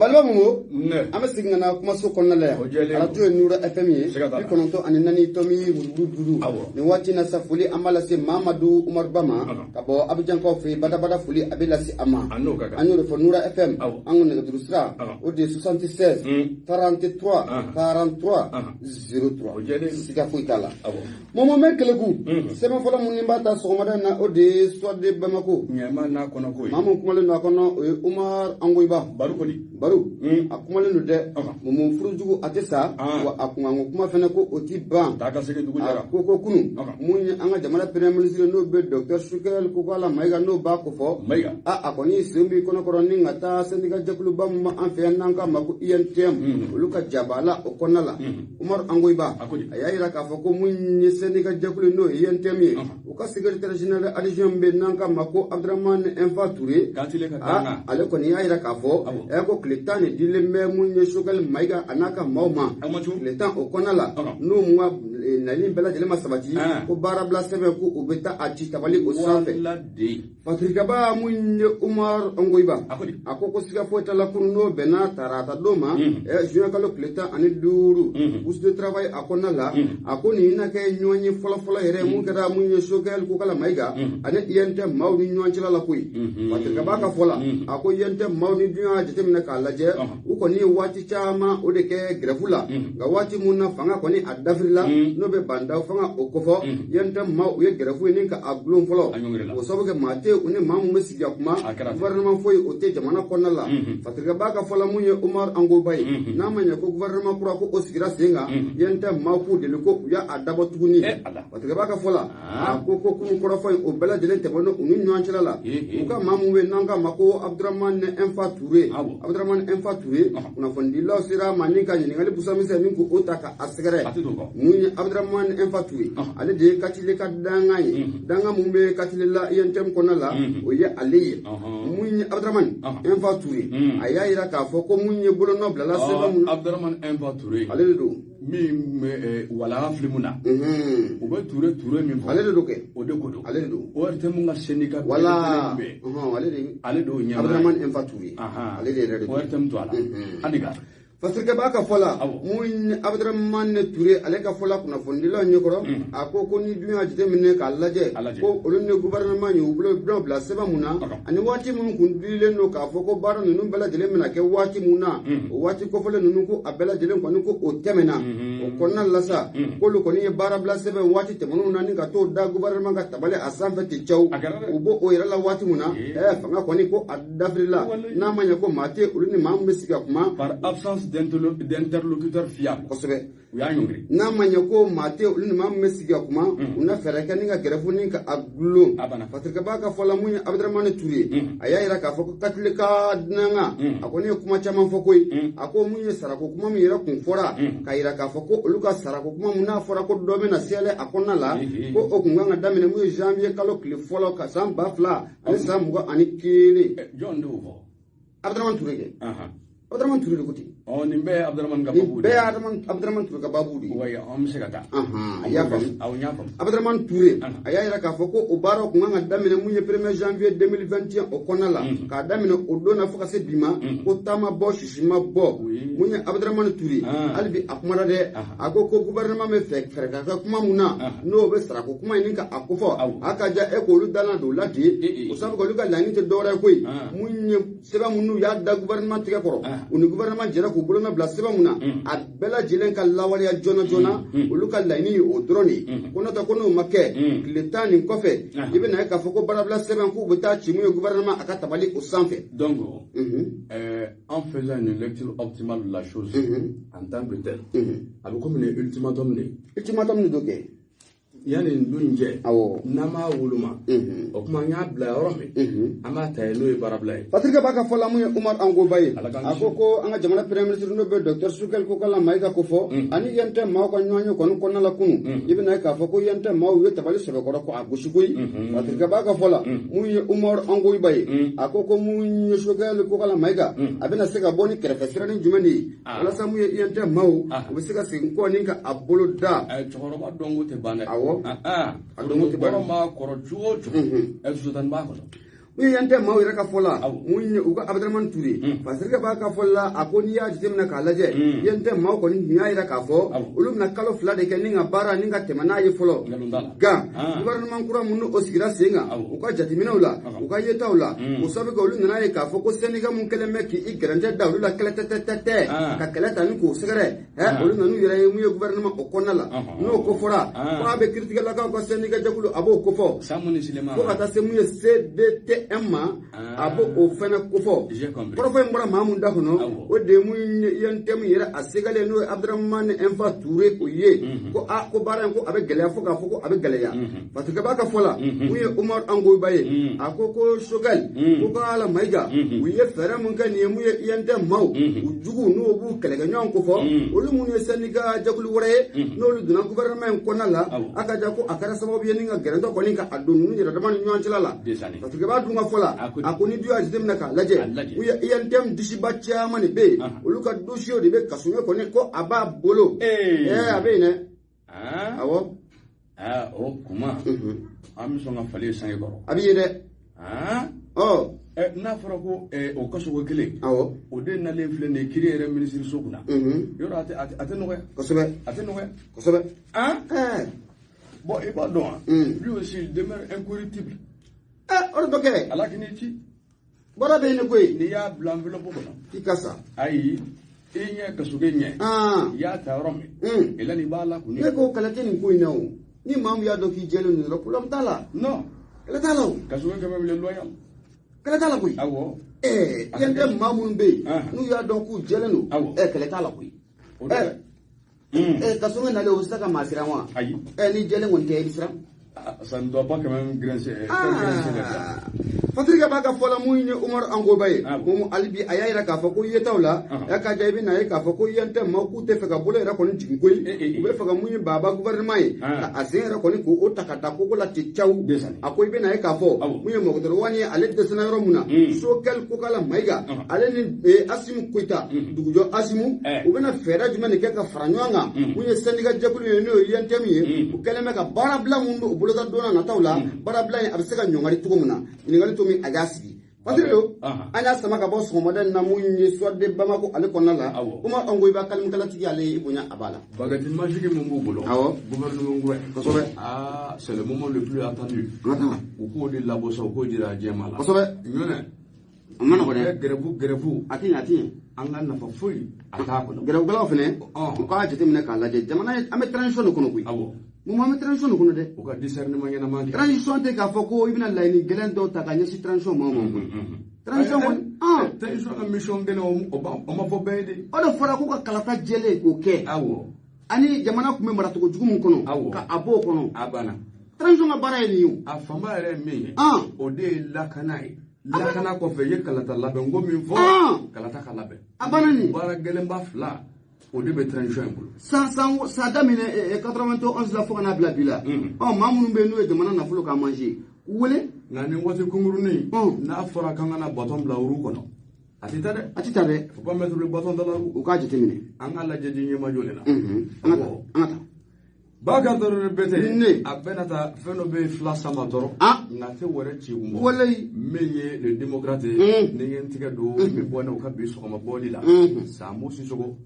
Balba Momo, I'm a singer now, Maso Conala, Arato Nura FME, Piconto and Nani Tommy Wudu, the watching us a fully Amalasi Mamadou Umar Bama, Cabo Abidjan Coffee, Badabada fully Abilasi Ama, I know the for Nura FM, Angon de Drusra, Ode 76, 43, 43, 03, Sigafuitala. Momo Mekelegu, 7 for the Munibata, Somadana, Ode, Swade Bamako, Yamana Konako, Mamu Kumalanakono, Umar Anguiba, Barukoli. Akumale no de mo furujugo atesa wa akunga kuma fenako oti ban daga sege dugu jara koko kunu munye anga jamana premier ministre no be Dr. Shukel kokala maiga no ba ko fo maiga akoni simbi kono koroni ngata sendiga jakulu bam ma anfe nanka mako INTM luka jabala okonala Umar Angoiba ayira ka fo ko munye sendiga jakulu no INTM uka secrétaire général adjoint be nanka mako Abdraman Enfa Touré ale koni ayira ka fo eko Letane dilemme munye shogal maiga anaka mauma letan okonala no mwa nalim bela jelema sabati ko bara blasfeme ko ubeta achi tabali ko sanfe Patrika ba munye Umar Angoiba akoko siga fota la kuno bena tarata doma juin kalo letan ani duru bus de travail akonala akoni ina kay nyonyi fola ere mun kada munye shogal ko kala maiga ane yente mawni nyonchi la kuy Patrika ba ka fola ako yente mawni dunya jetemna laje uko ni wati chama odeke grefula ga wati munna fanga koni adafrila no be banda fanga okofo yenta ma uye grefu ni ka ablum folo o soboke mate uni mamu mesigi akuma gouvernement foy ote jamana konala fatriga baka fola munye Umar Angobai na manya ko gouvernement kura ko osigira senga yenta ma ku de ko ya adabo tuguni fatriga baka fola ko ku kura foy o bela de tebono unu nyanchila la uka mamu we nanga mako Abdraman Enfa Touré Abdraman Enfa Touré una fondila sira manika ni ngali busamisa ninku otaka asgare munye Abdraman Enfa Touré ale de katile kadangai danga mumbe katile la yentem konala oye ale munye Abdraman Enfa Touré ayira ka foko munye bolo nobla la seba mun Abdraman Enfa Touré ale do mi wala flimuna obe Touré mi ale do ke ode kodo ale do o temu nga senika wala ale do Abdraman Enfa Touré ale de o temu to ala adiga Fasirka baka fola mun Abdraman Touré ale ka fola kuna fondila nyokoro akoko ni dunya jite minne ka laje ko olonne gouvernement ni ubulo bla seba muna ani wati mun kundile no ka foko baro nunu bela jele mena ke wati muna wati ko fole nunu ko abela jele ko ko o temena o konna lasa ko lu ko ni bara bla seba wati temunu nani ka to da gouvernement ka tabale asanfe ti chaw ubo o ira la wati muna fanga ko ni ko adafrila na manya ko mate uluni mambe siga kuma par absence d'interlocuteur fiable kosebe uya nyongri na manyako mate ulini mamme siga kuma una fereka ninga gerefu ninga aglu fatrika baka fola munya Abdraman Touré ayira ka foko katlika dinanga akoni kuma chama fokoi ako munya sarako kuma mira kun fora kaira ka foko luka sarako kuma muna fora ko dobe na sele akona la ko okunganga damene mu janvier kalo kli folo ka samba fla ani samugo ani kili John Dovo Abdraman Touré Abdraman Touré kuti nimbe Abdraman Gababu be Abdraman Touré Gababu di waya segata ya fam aw nyafam Abdraman Touré ayira ka foko o baro ko nganga damene munye 1er janvier 2021 o konala ka damene o dona foka se bima ko tama bo shishima bo munye Abdraman Touré albi akmara de agoko gouvernement me fek ferka ka kuma muna no be sara ko kuma ninka akofo akaja e ko lu dala do lati o sabu ko lu ka lani te dora koy munye seba munu ya da gouvernement tiga koro uni gouvernement jera ko bolona bla seba muna abela jilen ka lawali ya jona uluka laini o droni kono ta kono make letani kofe ibe na ka foko bla seba ko beta chimu gouvernement akata bali o sanfe donc en faisant une lecture optimale de la chose en tant que tel avec comme une ultimatum ni doke yani ndunje nama wuluma o kuma nya bla yorome ama tay no barablay Patrika baka fola mu Umar Angobai akoko anga jamana premier ministre no be Dr. Shukel ko kala maiga ko fo ani yente ma ko nyonyo kono la kunu ibina ka fo ko yente ma wi tabali sebe ko ko agushugui Patrika baka fola mu Umar Angobai akoko mu Shukel ko kala maiga abina sega boni kerefesira ni jumani wala samu yente ma o be sega sin ko ninka abolo da choro dongo te bana awo adongo te baro ma koro chuo chuo e sutan ba ko oui yante maw ira ka fola munye uga Abdurrahman Touré parce que ba ka fola akoni ya jimna ka laje yante maw ko ni nya ira ka fo ulum na kalo fla de ken nga bara ni nga temana ye folo ga gouvernement kura munu osigira senga uka jatimina ula uka yeta ula usabe ko ulum na ye ka fo ko seniga mun keleme ki igrande da ula kala tete ka kala tan ko segere ulum na nu ira ye mu gouvernement o konala no ko fora ko abe critique la ka ko seniga jakulu abo ko fo samuni silema ko ata se mu ye CDTM abo o fana ko fo professeur mbara mamun da kono o de mu yantem yera asegale no Abdurrahman Enfa Touré ko ye ko a ko bara ko abe gele fo ka fo ko abe gele ya parce que ba ka fola mu ye Umar Angoy Baye akoko shogal ko kala maiga u ye fera mun kan ye mu ye yantem maw u jugu no bu kele ga nyon ko fo o lu mu ne saniga jakulu wore no lu duna gouvernement ko nala aka jako akara sababu ye ninga gerendo ko ninga adunu ni da man nyon cilala parce que ba dunga fola akoni dio ajdem naka laje u ye yantem dishiba chairman be o lu ka dosio de be kasume ko ne ko aba bolo abe ne awo o kuma am so nga fale sangi baro abi yede na fara ko o kaso ko kele o de na le fle ne kiri ere ministre sokuna yoro ate no ko sobe bon et pas donc lui aussi il demeure incorruptible on doke ala kiniti bora be ne koy ni ya l'enveloppe ko ikasa ayi inya kasuge nye ya tarome ila ni bala kuni ko kala tin ko inaw ni mam ya do ki jelo ni ro pulam tala no kala tala kasuge kama le loyal kala tala koy awo yende mamun be nu ya do ku jelo no kala tala koy kasuge na le usaka masira wa ayi ni jelo wonte isra ça ne doit pas quand même grincer Fatriga baka fola muine Umar Angoy Baye ko albi ayayra ka fa ko yetawla ya ka jaybi na ka fa ko yente ma ku te feka bolo era ko ni jingoy be feka muine baba gouvernement a zera ko ni ko otakata ko la tichaw akoy be na ka fo muine mo ko wani ale de sana romuna so kel ko kala maiga ale ni asimu kuita dugujo asimu o be na fera juma ni ka faranyanga muine sendiga jakulu no yente mi ko keleme ka barabla mundu bolo ka dona na tawla barabla ni abseka nyongari tugumuna ni ngali mi agasi Padrilo anya sama ka boss ko moden na munyi swade Bamako ale konala kuma Angoy Ba kalim kala tigi ale ibunya abala bagatin magique mon bolo gouvernement ngwe kosobe c'est le moment le plus attendu au cours de la bossa au cours de la jemala kosobe ñone amana ko de gerefu ati anga na fa foi ata ko gerefu gala fene ko ajete mina kala je jamana ame transition ko no kuy mo ma transition ko no de o ka discernement ngena manki transition te ka foko ibina layni gelen do ta ka nyesi transition mo transition transition a mission ngena o ma fo beede o do fora ko ka kalata jele ko ke ani jamana ko me mara to ko jugu mun kono ka abo kono abana transition ma bara ni yu a fama re mi o de lakanai lakana ko fe ye kalata labe ngo min fo kalata kalabe abana ni bara gelen ba fla o de be transition bulu sa damine 91 la fo kana bla bila mamunu be no e jamana na fulo ka manger wole ngani wote kunguruni na fora kanga na bottom la uru kono atita de faut pas mettre le bâton dans la roue o ka jetemine anga la jeji nyema jole na anga baga doro bete abenata feno be flasa matoro na te wore ci umbo wallahi meye le démocrate ne yentiga do be bona ka be so ma boli la samu sisoko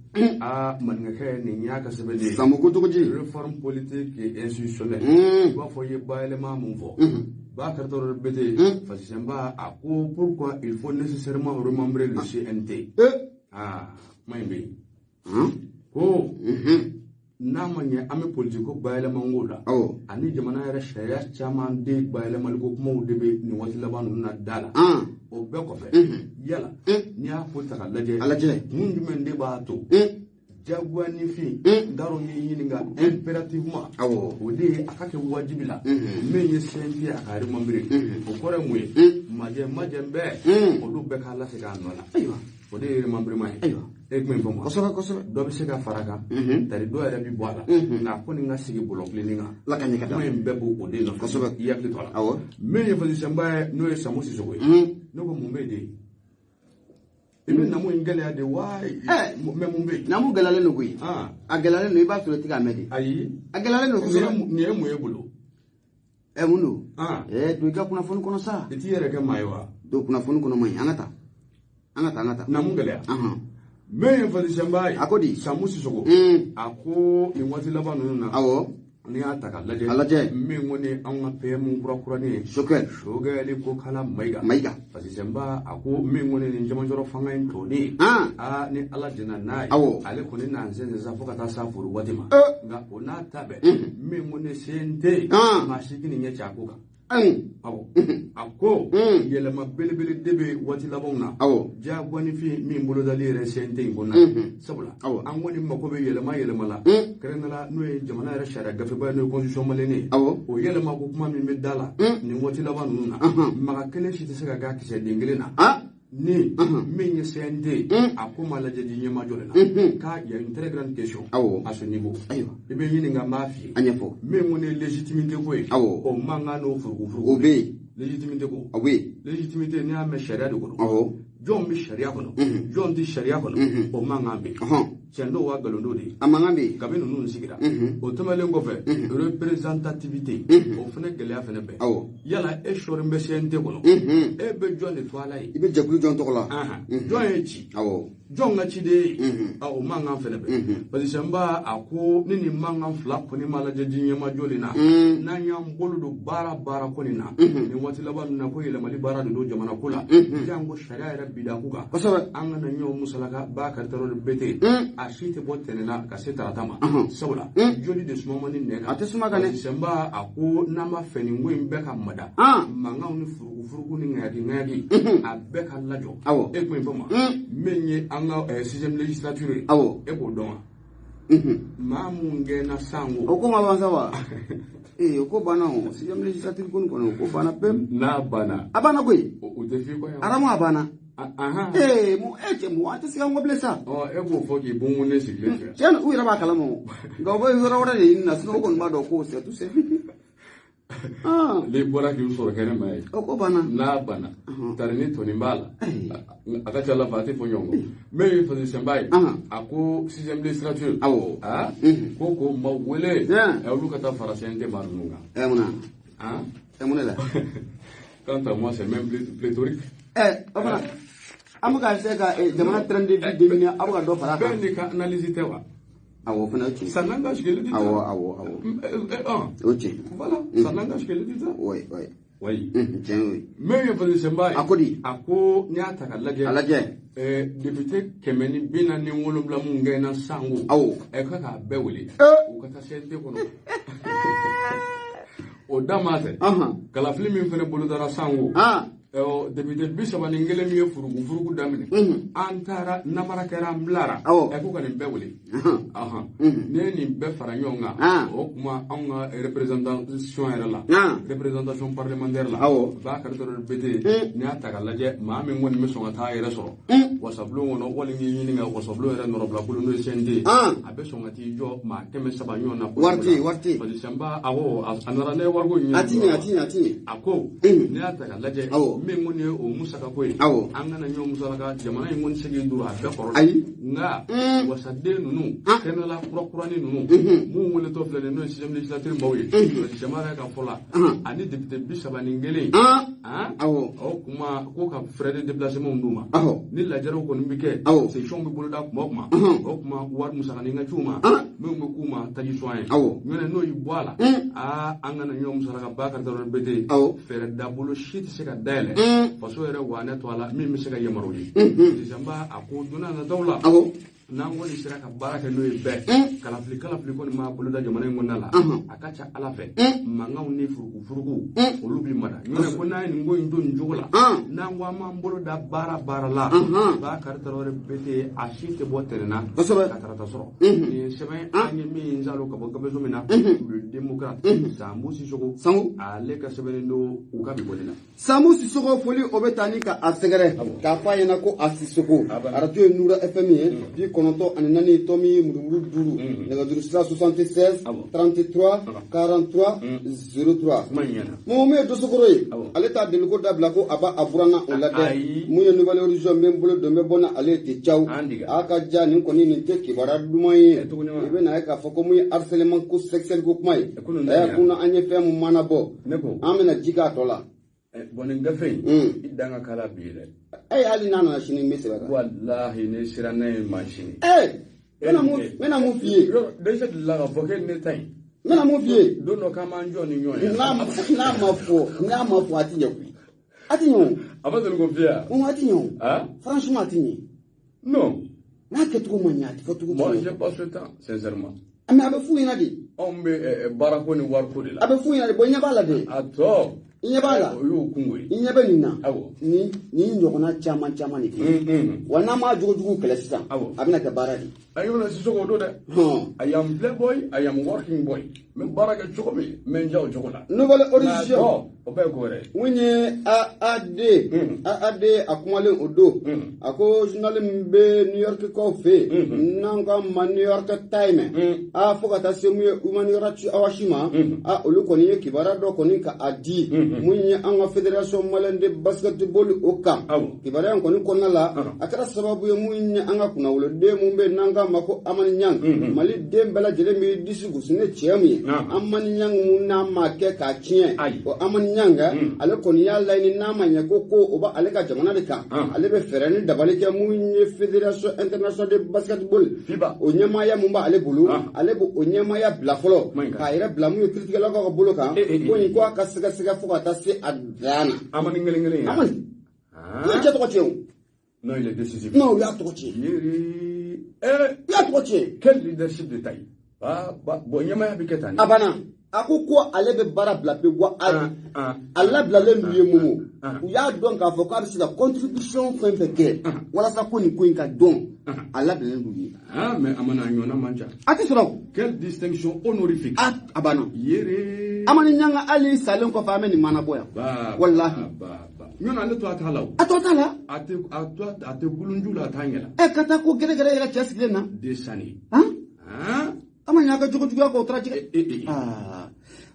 man nga kay ni nyaka sebele samu ko to ji réforme politique et institutionnelle ba fo ye bailema mon fo baga doro bete fasimba ako pourquoi il faut nécessairement remembrer le CNT maybe namanya ame politiko bayelema ngola ani jamana yara sharia chaman de bayelema ko kuma de be ni wati labanu na dala o be ko fe yala ni a ko ta alaje mun jumen de ba to jagwa ni fi daro ni yininga impérativement o de akake wajibila men ye senti akari mambire o kore muye maje be o do be kala se ga nola aywa o de mambire mai aywa ekmen fo mo kosobe do be se ga faraka tari do yara bi boala na ko ni nga sigi bolok le ni nga la kanye kata men bebo o de no kosobe yakli tola men ye fasi samba no ye samusi sogo no ko mumbe de ibe na mo ngale ade wai me mumbe na mo galale no gui a galale no iba solo tiga medi ayi a galale no ni e mo e bolo Mundo. Do ga kuna fonu kono sa. Iti yere ke maiwa. Do kuna fonu kono mai angata. Na mungale. Me fa December. Akodi Samusi Soko. Ako ni wati labanu na. Awo. Ni ataka laje. Me ngone anga pe mun kura ni. Shoge ko kala maiga. Fa December ako me ngone ni jama joro fanga into ni. Ni ala jina nai. Ale ko ni nanzenze za foka ta safuru watima. Nga ona tabe. Me ngone sente. Mashiki ni nyacha akoka. Ako yelema belebele debe wati labona jagwani fi min bolo dali resente ngona sabula angoni makobe yelema la krenala no jamana era shara gafe ba no constitution malene o yelema ko kuma min medala ni wati labanu na maka kele shi te sega ga kise dingelena ni min yesende akoma la jadi nyama jolena ka ya une très grande question à ce niveau e be yini nga mafi anyefo min ngone légitimité ko o manga no furu obe légitimité ko légitimité ni a me sharia de ko John bi sharia ko John di sharia ko o manga be chendo wa galondo de amangambe kabino nun sigira o tomale ngofe représentativité o fene gele afene be yala e shori mbesente ko e be John de toala yi ibe jagulu John to la John echi John ngachi de o manga fene be parce que mba ako nini manga fla ko ni mala je dinye ma joli na na nyam bolu do bara ko ni na ni wati laban na ko yele mali bara do jamana kula jango sharia rabbi da kuka an na nyo musalaka ba ka taro bete ashite botenena ka seta tama sabula joli de suma mani nega atesuma gane semba ako nama feni ngwe mbeka mada manga uni furugu ni ngagi abeka lajo e ko mboma menye anga 6e législature e ko don mamu ngena sango o ko mabanza wa o ko bana o 6e législature ko ko bana pem na bana abana ko o defi ko ya aramu abana mo eche mo ate siga ngoble sa e go foki bungu ne sigleture chen u ira ba kala mo ga bo yoro wora ni na sino ko ma do ko se tu se le bora ki usoro kene mai o ko bana na bana tarni to ni mbala aka chala fati fo nyongo me yi fa sembai ako 6e législature ko ma wele e lu kata farasente marunga muna la quant à moi c'est même pléthorique ofana amuga sega jamana trende di demini abuga do fara ben ni ka analyse tewa fana ci sananga shikele dit oche voilà sananga shikele dit oui tiens oui mais il faut sembai akodi ako nyata kalaje député kemeni bina ni wolobla mu ngena sangu ka bewele o kata sente kono o damate kala film min fene bolu dara sangu député bisaba ni ngele mi furugu damine antara namara kera mblara ko kan bewele ne ni be faranyonga o kuma anga représentation era la représentation parlementaire la ba ka to bete ni ataka laje ma mi ngoni mi songa ta era soro wasablo ngono wali ni nga wasablo era no robla bulu no sende abe songa ti jo ma teme saba nyona warti pa disamba anara ne wargo nyi atini ako ni ataka laje mi ngoni o musaka ko angana nyo musaka jamana ngoni sege dura be koro nga wasade nunu kenala prokurani nunu mu wole to flene no 6e législature mbawi jamana ka fola ani député bisaba ni ngele o kuma ko ka frais de déplacement nduma ni la jaro ko mbike c'est chombe bolo da kuma o kuma war musaka ni ngachuma mu kuma taji soin ngene no yibwala angana nyo musaka bakar daro bete fere da bolo shit seka dele faso era wane to ala mi seka yamaroji jamba ako duna na dawla nango ni sira ka baraka no be kala fli ko ma bolo da jamana ngona la akacha ala fe mangaw ni furugu olubi mada ngone ko nay ni ngoy ndo njugula nango ma bolo da bara la ba kartaro bete ashite boterena katarata soro ni sebe anyi mi nzalo ka boga bezo mina le démocrate Sambusi Soko sangu ale ka sebe ndo ukabi bolina Sambusi Soko foli obetani ka asegere ka fa yana ko asisoko arajo nura fm bi kɔnɔntɔn ani naani tɔmi murumuru duuru nɛgɛjuru sira 76 33 43 03 mun ye dosokoro ye ale t'a deli ko dabila ko a b'a buranna o la dɛ mun ye nouvelle horizon bɛ n bolo dɔn bɛ bɔ na ale tɛ caw a ka ja nin kɔni nin tɛ kibaruya duman ye i bɛ na ye k'a fɔ ko mun ye harcèlement ko sexuel ko kuma ye kunna an ye fɛn mun mana bɔ an bɛna ji k'a tɔ la. Bon nin gafe in i dan ka kala bi dɛ hali n'a nana sini n bɛ sɛbɛn kan wallahi ne sira n'a ye mansini n bɛna mun f'i ye déjà delila ka fɔ k'e ne ta ɲi n bɛna mun f'i ye don dɔ k'an b'an jɔ ni ɲɔgɔn ye n'a ma fɔ a ti ɲɛ koyi a ti ɲɛ o a ma deli ko f'i ye a ti ɲɛ o franchement a ti ɲɛ non n'a kɛcogo ma ɲɛ a ti fɔ cogo moi j'ai pas ce temps sincèrement mais a bɛ f'u ɲɛna de anw bɛ baarako ni wariko de la a bɛ f'u ɲɛna de bon i ɲɛ b'a la de a tɔ i ɲɛ b'a la o y'o kungo ye i ɲɛ bɛ nin na awɔ ni ɲɔgɔnna caman de kɛ wa n'a m'a jogojugu kɛlɛ sisan a bɛna kɛ baara de a y'o na Sisoko o don dɛ I am playboy I am working boy n bɛ baara kɛ cogo min n bɛ n ja o cogo la nouvelle horizon o bɛɛ ye ko wɛrɛ ye mun ye AAD a kumalen o don a ko journal min bɛ New York kaw fɛ yen n'an ka ma New York Times fo ka taa se mun ye Human Rights Watch ma olu kɔni ye kibaruya dɔ kɔni ka a di mun ye an ka fédération malienne de basketball o kan kibaruya in kɔni kɔnɔna la a kɛra sababu ye mun ye an ka kunnawoloden mun bɛ n'an ka ma ko Amani Ɲang Mali den bɛɛ lajɛlen bɛ disi gosi ne cɛ mun ye Amani Ɲang mun n'a ma kɛ k'a tiɲɛ o Amani Ɲang ale kɔni y'a laɲini n'a ma ɲɛ ko o b'a ale ka jamana de kan ale bɛ fɛɛrɛ ni dabali kɛ mun ye fédération internationale de basketball o ɲɛmaaya mun b'ale bolo ale b'o ɲɛmaaya bila fɔlɔ k'a yɛrɛ bila mun ye kiiritigɛlakaw ka bolo kan ko in ko a ka sɛgɛsɛgɛ fo ka taa se a dan na Amani kelen Amani i ye cɛ tɔgɔ tiɲɛ o non il est décisif non u y'a tɔgɔ tiɲɛ i y'a tɔgɔ tiɲɛ quel leadership de taille bon ɲɛmaaya bɛ kɛ tan a banna a ko ale bɛ baara bila pewu wa a labilalen d'u ye Momo u y'a dɔn k'a fɔ k'a bɛ se ka contribution fɛn fɛn kɛ walasa ko nin ko in ka dɔn a labilalen d'u ye mais a mana a ɲɔgɔnna man ca a tɛ sɔrɔ quelle distinction honorifique a banna yere Amani Ɲang hali salen kɔfɛ an bɛ nin mana bɔ yan wallahi ɲɔgɔn ale to a t'a la o a tɔ t'a la a tɛ bulunju la a t'a ɲɛ la ka taa ko gɛrɛgɛrɛ yɛrɛ cɛ sigilen na desani Amani y'a ka jogojuguya k'o tirajigɛ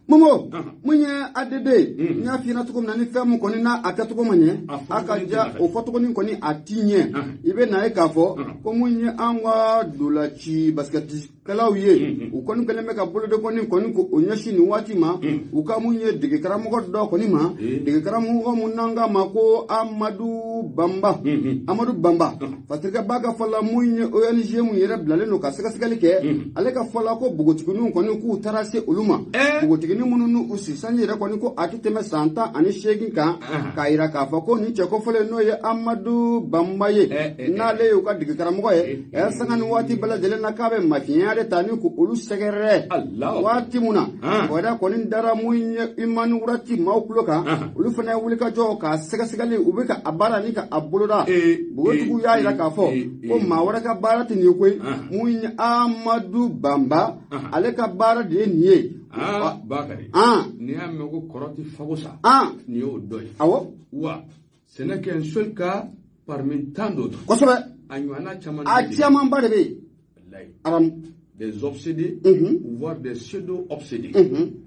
Momo mun ye ADD n y'a f'i ɲɛna cogo min na ni fɛn mun kɔni n'a a kɛcogo ma ɲɛ a ka ja o fɔtogoni kɔni a ti ɲɛ i bɛ na ye k'a fɔ ko mun ye an ka dolaci basketikɛlaw ye u kɔni kɛlen bɛ ka bolodekɔni kɔni ko o ɲɛsin nin waati ma u ka mun ye dege karamɔgɔ dɔ kɔni ma dege karamɔgɔ mun n'an k'a ma ko Amadu Bamba fatirikɛba ka fɔ la mun ye ONG mun yɛrɛ bilalen don ka sɛgɛsɛgɛli kɛ ale ka fɔ la ko bogotigininw kɔni k'u taara se olu ma bogotigini minnu n'u sisanni yɛrɛ kɔni ko a tɛ tɛmɛ san 18 kan k'a yira k'a fɔ ko nin cɛ kɔfɔlen n'o ye Amadu Bamba ye n'ale y'u ka dege karamɔgɔ ye sanga ni waati bɛɛ lajɛlen na k'a bɛ mafiɲɛya de ta ni ko olu sɛgɛrɛ waati mun na o yɛrɛ kɔni dara mun ye Human Rights maaw tulo kan olu fana ye wulikajɔ k'a sɛgɛsɛgɛli u bɛ ka a baara ni ka a boloda bogotigiw y'a yira k'a fɔ ko maa wɛrɛ ka baara tɛ nin ye koyi mun ye Amadu Bamba ale ka baara de ye nin ye Bakari n'i y'a mɛn ko kɔrɔ tɛ fago sa nin y'o dɔ ye wa ce n'est qu'un seul cas parmi tant d'autres kosɛbɛ a ɲɔgɔnna camanba de bɛ yen des obsédés voire des pseudo-obsédés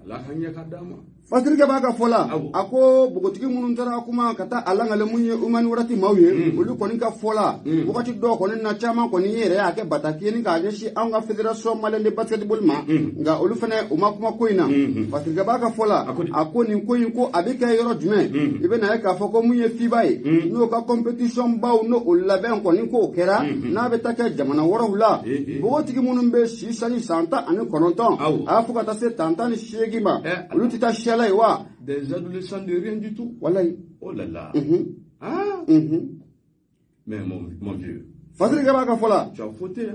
ala ka ɲɛ ka d'a ma fatirikɛ b'a ka fɔ la a ko bogotigi minnu taara kuma ka taa a langale mun ye Human Rights maaw ye olu kɔni ka fɔ la wagati dɔw kɔni na caman kɔni yɛrɛ y'a kɛ bataki ye ni k'a ɲɛsin an ka fédération malienne de basketball ma nka olu fana u ma kuma ko in na fatirikɛ b'a ka fɔ la a ko nin ko in ko a bɛ kɛ yɔrɔ jumɛn i bɛ na ye k'a fɔ ko mun ye FIBA ye n'o ka compétition baw n'o labɛn kɔni k'o kɛra n'a bɛ taa kɛ jamana wɛrɛw la bogotigi minnu bɛ si sanni san 19 a fo ka taa se 18 ma olu tɛ taa sɛla ye wa des adolescents de rien du tout wallahi oh là là mais mon vieux fatirikɛ b'a ka fɔ la tu as fauté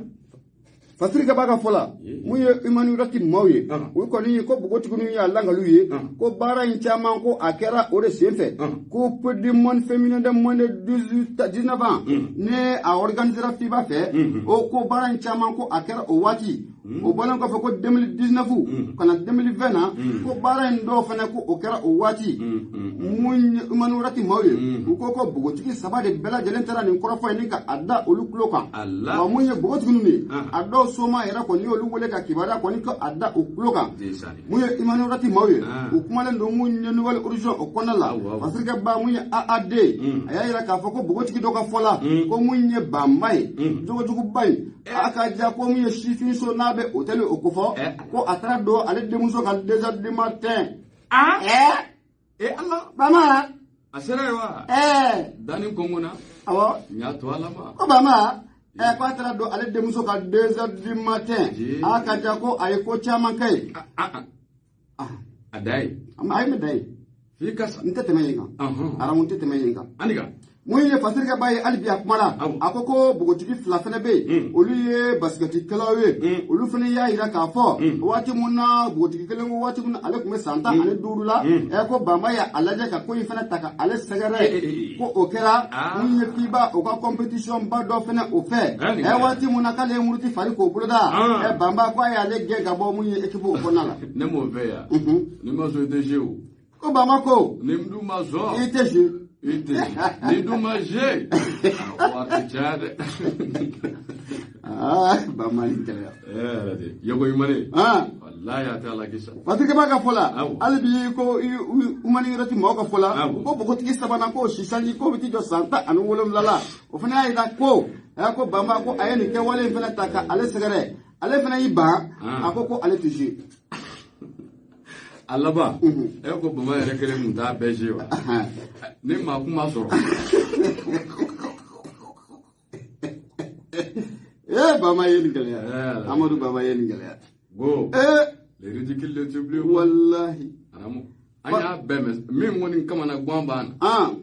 fatirikɛ b'a ka fɔ la mun ye Human Rights maaw ye u kɔni ko bogotigininw y'a langalu ye ko baara in caman ko a kɛra o de senfɛ ko peu de monde féminin de moins de 19 ans ne a organisera FIBA fɛ o ko baara in caman ko a kɛra o waati o bonan ko fa ko 2019 kana 2020 na ko bara ndo fana ko o kera o wati mun manurati mawye ko bugotigi saba de bela jelen tara ni korofo ni ka adda olukulo kan wa mun ye bugotigi ni adda soma era ko ni olu wole ka kibara ko ni ko adda okulo kan mun ye manurati mawye o kuma le ndo mun ye nouvelle origine o konala parce que ba mun ye AAD aya ira ka fa ko bugotigi do ka fola ko mun ye bambay jogo bay aka ja ko mun ye shifin so nabe hotel okofo ko atara do ale demuso kan 2h du matin Allah bama asera wa dani kongona awo nyato alama ko bama ko atara do ale demuso kan 2h du matin aka ja ko ay ko chaman kai adai ay me dai fikasa ntete mayinga aramu ntete mayinga aniga moye fasirga baye albi akmara akoko bugotigi fla fene be olu ye basketi kalawe olu fene ya ira ka fo wati munna bugotigi kelengo wati munna ale kuma santa ale durula ko bamba ya alaje ka ko fene taka ale sagare ko okera munye fiba o ka competition ba do fene o fe wati munna kale muruti fari ko buloda bamba ko ya le ge gabo munye ekibo ko nala ne mo ve ya ni mo so deje o ko bamba ko ni mdu mazo iteje ni do manger bama intela yogo yumane wallahi ata la kisa patike baka fola albi ko umani rati mawka fola ko bogoti sabana ko shisani ko biti jo santa anu wolum lala o fana ida ko bamba ko ayeni ke wale fana taka ale segare ale fana iba akoko ale tuji Alaba ko bama yere kele mun da beje wa ni ma kuma soro bama yeni gele Amadou bama yeni gele go les ridicules de public wallahi anamu anya beme min woni kama na gwamba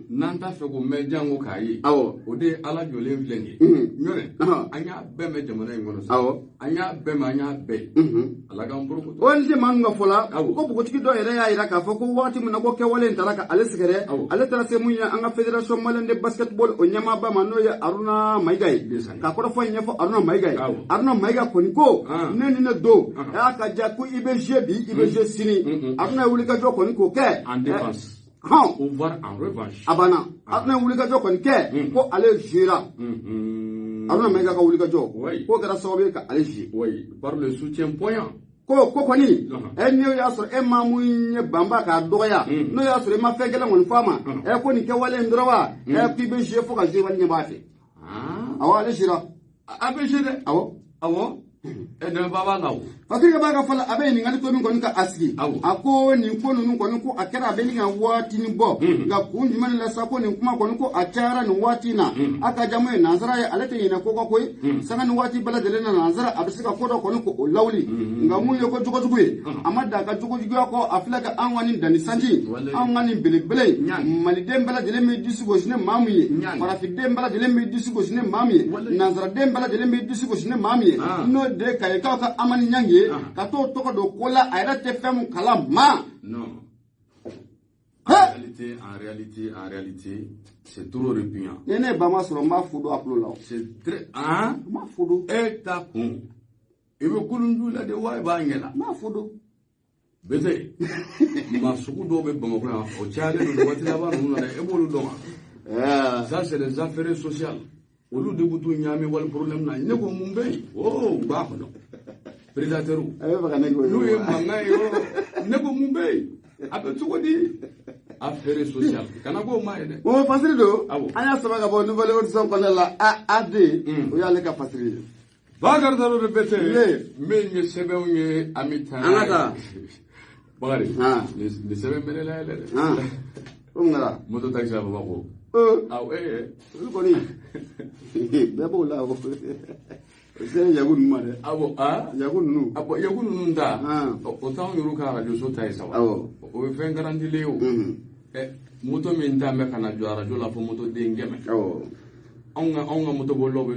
nan ta fe ko me jango kai o de ala jole vlenge nyone anya beme jamana ngono sa anya beme anya be ala ga mburu ko on je man nga fola ko bugo tiki do yere ya ira ka fo ko wati mun ko ke wole ntaraka ale sigere ale tara se munya anga federation malende basketball o nyama ba mano ya aruna maigay ka ko fo nyefo aruna maigay ko ni ko neni na do ya ka ja ku IBG bi IBG sini aruna wuli ka jo ko ni ko ke en défense ou voir en revanche abana aruna wuli ka jo ko ni ke ko ale jira aruna maigay ka wuli ka jo ko gara sobe ka ale ji par le soutien poignant ko koni enyo ya so mamu nye bamba ka doya no ya so ma fegela mon fama ko ni ke wale ndrowa pibe je fo ka je wal bate awa le shira abe shire awo ene baba lawo fakiri ba ka fala abe ni ngali to min kon ka asgi ako ni ko nunu kon ko akera be ni nga wati ni bo ga kundi man la sako ni kuma kon ko achara ni wati na aka jamu nazara ya alete ina ko ko sanga ni wati bala dele na nazara abisika ko do kon ko lawli nga mu yo ko jugo amada ka jugo ko aflaka an wani dani sanji an wani belebele mali dem bala dele mi disugo sine mamuye farafi dem bala dele mi disugo sine mamuye nazara dem bala dele mi disugo sine mamuye no de kay ka amani nyangi ka to do kola ayra te fem kala ma non en réalité c'est trop répugnant nene ba ma soro ma fudo aplo law c'est très ma fudo eta kun e be kulundu la de way ba ngela ma fudo bete ma suku do be bamako na o chale no wati la ba no na e bolu do ça c'est les affaires sociales olu de butu nyame wal problème na ne ko mumbe ba ko no prédateur nous et mangayo ne ko mumbe abe tukodi affaire sociale kana go maede o fasiri do anya sabaga bo nouvelle audition ko la AAD o yale ka fasiri bagar dalo de bete me nye sebe onye amita anata bagari le sebe mele la ele ngara moto taxi ba ko ko ni be bo la ko c'est yagun ma de yagun nda o taw yuru ka radio so tay sawa o fe garanti leo moto min ta me kana jo radio la fo moto de ngeme anw ka moto bolilaw u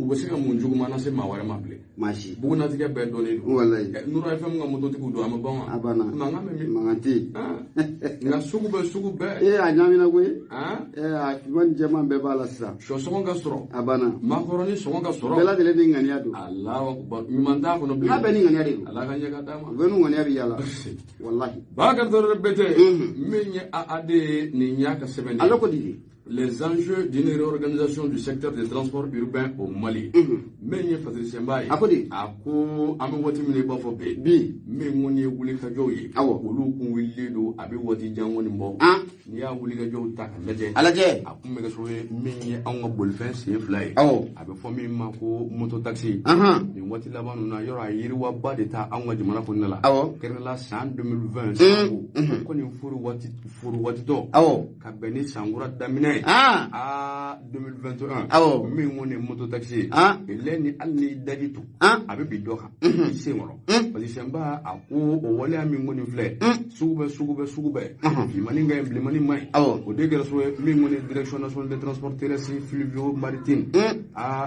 bɛ se ka mun juguman lase maa wɛrɛ ma bilen. Maasi. Bugunatigɛ bɛɛ dɔnnen don. Walayi. Nura FM ka mototigiw don a ma ban wa? A banna. Mankan bɛ min? Mankan tɛ yen. Nka sugu bɛɛ. A ɲaamina koyi. A finman jɛman bɛɛ b'a la sisan. Sɔ sɔngɔ ka sɔrɔ. A banna. Makɔrɔni sɔngɔ ka sɔrɔ. Bɛɛ lajɛlen ni ŋaniya don. Alahu akubar ɲuman t'a kɔnɔ bilen. N'a bɛɛ ni ŋaniya de don. Ala ka ɲɛ ka d'a ma. U bɛ n'u ŋaniya bɛ yaala. Wallahi. Bakari Traoré Bete. Min ye AAD nin y'a ka sɛbɛn. Ale ko di. Les enjeux d'une réorganisation du secteur des transports urbains au Mali. Mais il y a Patrice Mbaye. A ko an bɛ waati min na i b'a fɔ bi. Min kɔni ye wulikajɔw ye. Olu kun wililen don a bɛ waati jan kɔni bɔ. N'i y'a wulikajɔw ta ka lajɛ. A kun bɛ kɛ sababu ye min ye anw ka bolifɛn sen fila ye. A bɛ fɔ min ma ko moto taxi. Nin waati laban ninnu na yɔrɔ a yiriwaba de ta anw ka jamana kɔnɔna la. Kɛrɛnkɛrɛnla san 2020 sanko. Ko nin furu waati tɔ. Ka bɛn ni san kura daminɛ. 2021 min kɔni ye moto taxi ele ni hali ni daji tu a bɛ bi dɔ kan i sen kɔrɔ parce que Nba a ko o waleya min kɔni filɛ sugu bɛɛ bilemani ka ɲi bilemani ma ɲi o de kɛra so ye min kɔni direction nationale des transports terrestres fluvio maritime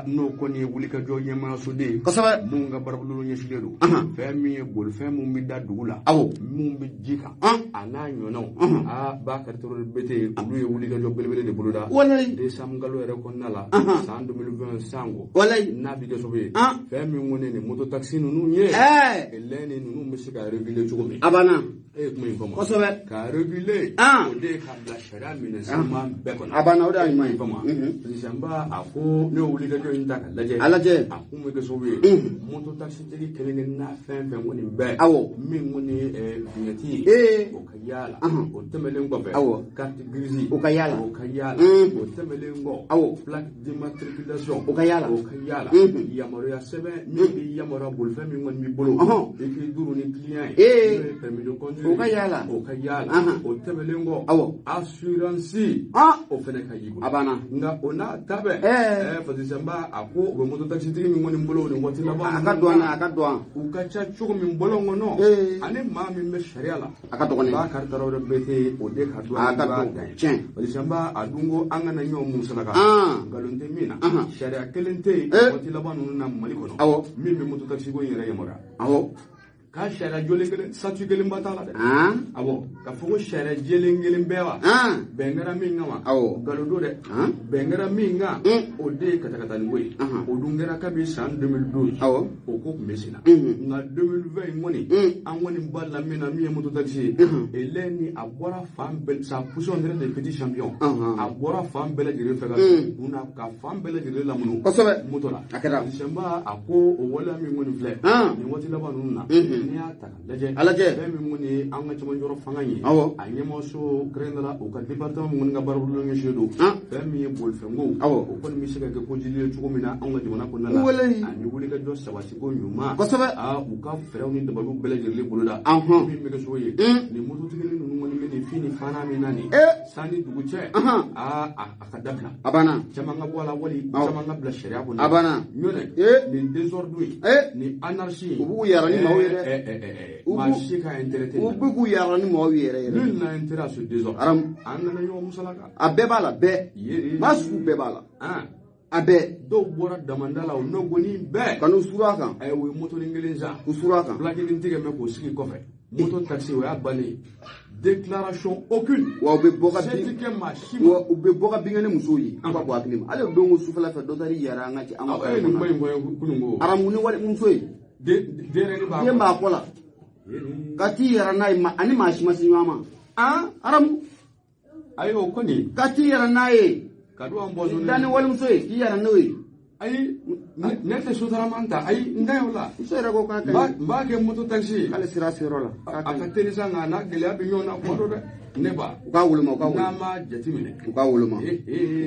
n'o kɔni ye wulikajɔ ɲɛmaayasoden ye mun ka baarabolo ɲɛsinnen don fɛn min ye bolifɛn mun bɛ da dugu la mun bɛ ji kan a n'a ɲɔgɔnnaw Bakari Traoré Bete olu ye wulikajɔ belebele de boloda décembre kalo yɛrɛ kɔnɔna la san 2020 sanko n'a bɛ kɛ sababu ye fɛn min kɔni ni moto taxi ninnu ye elɛn ni ninnu bɛ se ka réguler cogo min a banna e ye kuma in fɔ ma kosɛbɛ ka réguler o de ye ka bila sariya minɛnsan bɛɛ kɔnɔ a banna o de y'a ɲuman ye président Nba a ko ne ye wulikajɔ in ta ka lajɛ a kun bɛ kɛ sababu ye moto taxi tigi kelen na fɛn kɔni bɛɛ min kɔni ye vignette ye o ka yaala o tɛmɛnen kɔfɛ carte grise o ka yaala o tɛmɛlen kɔ plaque d'immatriculation o ka yaala yamaruya sɛbɛn min bɛ yamaruya bolifɛn min kɔni b'i bolo i k'i duru ni client ye n'o ye permis de conduire o ka yaala o tɛmɛlen kɔ assurance o fɛnɛ ka y'i bolo a banna nka o n'a ta bɛɛ Patrice Nba a ko u bɛ moto taxi tigi min kɔni bolo nin waati laban a ka dɔn u ka ca cogo min bɔlɔn kɔnɔ ani maa min bɛ sariya la a ka dɔgɔn Bakari Traoré Bete o de ka dɔn a ka dɔn tiɲɛ Patrice Nba a dun ko an kana ɲɔgɔn mun saraka nkalon tɛ min na sariya kelen tɛ yen waati laban ninnu na Mali kɔnɔ min bɛ moto taxi ko in yɛrɛ yamaruya k'a sariya jɔlen kelen statut kelen ba t'a la dɛ ka fɔ ko sariya jɛlen kelen bɛɛ wa bɛn kɛra min kan wa nkalon don dɛ bɛn kɛra min kan o de ye katakatanin ko ye o dun kɛra kabi san 2012 o ko tun bɛ sen na nka 2020 in kɔni an kɔni ba lamɛn na min ye moto taxi ye ele ni a bɔra fan bɛɛ sa position yɛrɛ de petit champion a bɔra fan bɛɛ lajɛlen fɛ ka fan bɛɛ lajɛlen lamunu moto la Nba a ko o waleya min kɔni filɛ nin waati laban ninnu na n'i y'a ta ka lajɛ fɛn min kɔni ye an ka cɛmancɛyɔrɔ fanga ye a ɲɛmaaso kɛrɛnkɛrɛnnenya la o ka département min kɔni ka baarabolo ɲɛsinnen don fɛn min ye bolifɛnko o kɔni bɛ se ka kɛ ko jili ye cogo min na anw ka jamana kɔnɔna la ani wulikajɔ sabatiko ɲuman u ka fɛɛrɛw ni dabaliw bɛɛ lajɛlen boloda min bɛ kɛ so ye nin mototigini ninnu kɔni bɛ nin fin ni fana min na nin sanni dugu cɛ a ka dabila a banna caman ka bɔ a la wali caman ka bila sariya kɔnɔ a banna ɲɔnɛ nin désordre ye nin anarchie u b'u yɛrɛ ni maaw ye dɛ maa si ka intérêt u bɛ k'u yɛrɛ ni maaw yɛrɛ nul n'a intérêt à ce désordre an nana ɲɔgɔn musalaka a bɛɛ b'a la bɛɛ maa sugu bɛɛ b'a la a bɛɛ dɔw bɔra damanda la o nɔgɔni bɛɛ ka n'u sur'a kan o ye motonin kelen san u sur'a kan plaquinin tigɛ mɛ k'o sigi kɔfɛ moto taxi o y'a bannen déclaration aucune wa u bɛ bɔ ka binkɛnɛ musow ye an ka bɔ hakili ma hali don ko sufɛla fɛ dɔ taara i yɛrɛ an ka cɛ an ka nin kuma in fɔ kunun ko aramu ni wali muso ye den b'a kɔ la ka t'i yɛrɛ n'a ye ani maa si ma se ɲɔgɔn ma aramu ayi o kɔni ka t'i yɛrɛ n'a ye ka don an bɔ da ni walimuso ye k'i yɛrɛ n'o ye ayi ne tɛ sotarama ta ayi n da y'o la muso yɛrɛ ko k'a kɛ n b'a kɛ moto taxi hali sira seyɔrɔ la a ka teli sa nka n'a gɛlɛya bɛ ɲɔgɔn na kuma dɔ dɛ ne ba u k'a woloma n'a ma jateminɛ u k'a woloma u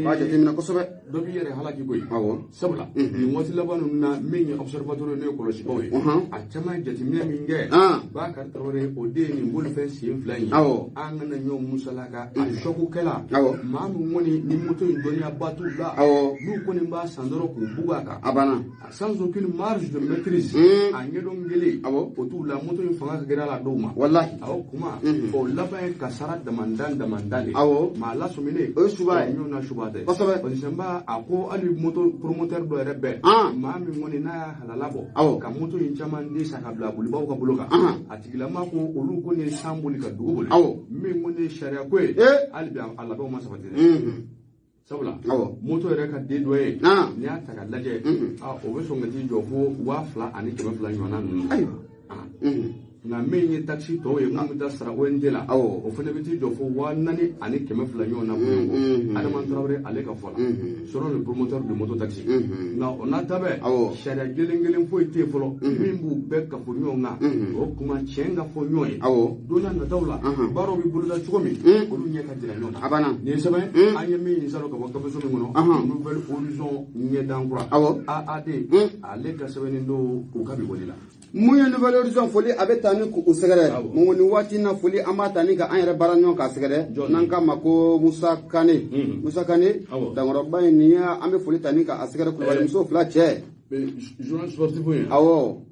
k'a jateminɛ kosɛbɛ dɔ b'i yɛrɛ halaki koyi sabula nin waati laban ninnu na min ye observateur ye n'o ye kɔlɔsibaw ye a caman ye jateminɛ min kɛ Bakari Traoré o de ye nin bolifɛn sen fila in ye an kana ɲɔgɔn musalaka a sɔkukɛla maa min kɔni ni moto in dɔnniyaba t'u la n'u kɔni b'a san dɔrɔn k'u bugu a kan a banna sans aucune marge de maîtrise a ɲɛdɔn kelen o t'u la moto in fanga ka gɛrɛ a la dɔw ma walahi kuma o laban ye kasara sara damandale ma la sumine o suba e nyona subade kosobe odisemba ako ali moto promoteur do rebe ma mi ngoni na halalabo ka moto in chaman di sakabla bulibaw ka buloka atigila ma ko olu ko ni sambuli ka dugubule mi ngoni sharia ko ali bi alaba ma sabatire sabula moto yɛrɛ ka den dɔ ye n'i y'a ta ka lajɛ o bɛ sɔn ka t'i jɔ fo 2000 ani 200 ɲɔgɔnna ninnu nka min ye taxi tɔw ye mun bɛ taa sara ONG la o fana bɛ t'i jɔ fo 4000 ani 200 ɲɔgɔnna bolo Adama Traoré ale ka fɔ la selon le promoteur de moto taxi nka o n'a ta bɛɛ sariya kelen foyi tɛ yen fɔlɔ min b'u bɛɛ ka fɔ ɲɔgɔn kan o kuma tiɲɛ ka fɔ ɲɔgɔn ye don n'a nataw la baaraw bɛ boloda cogo min olu ɲɛ ka jira ɲɔgɔn na nin ye sɛbɛn an ye min salo ka bɔ gabeso min kɔnɔ nouvelle horizon ɲɛdan kura AAD ale ka sɛbɛnni don u ka bi bɔli la mun ye nouvelle horizon foli a bɛ taa ni u sɛgɛrɛ mun ni waati na foli an b'a ta ni ka an yɛrɛ baara ɲɔgɔn ka sɛgɛrɛ n'an k'a ma ko Musa Kane dankɔrɔba in nin an bɛ foli ta ni ka a sɛgɛrɛ Kulubali muso fila cɛ journaliste sportif ye o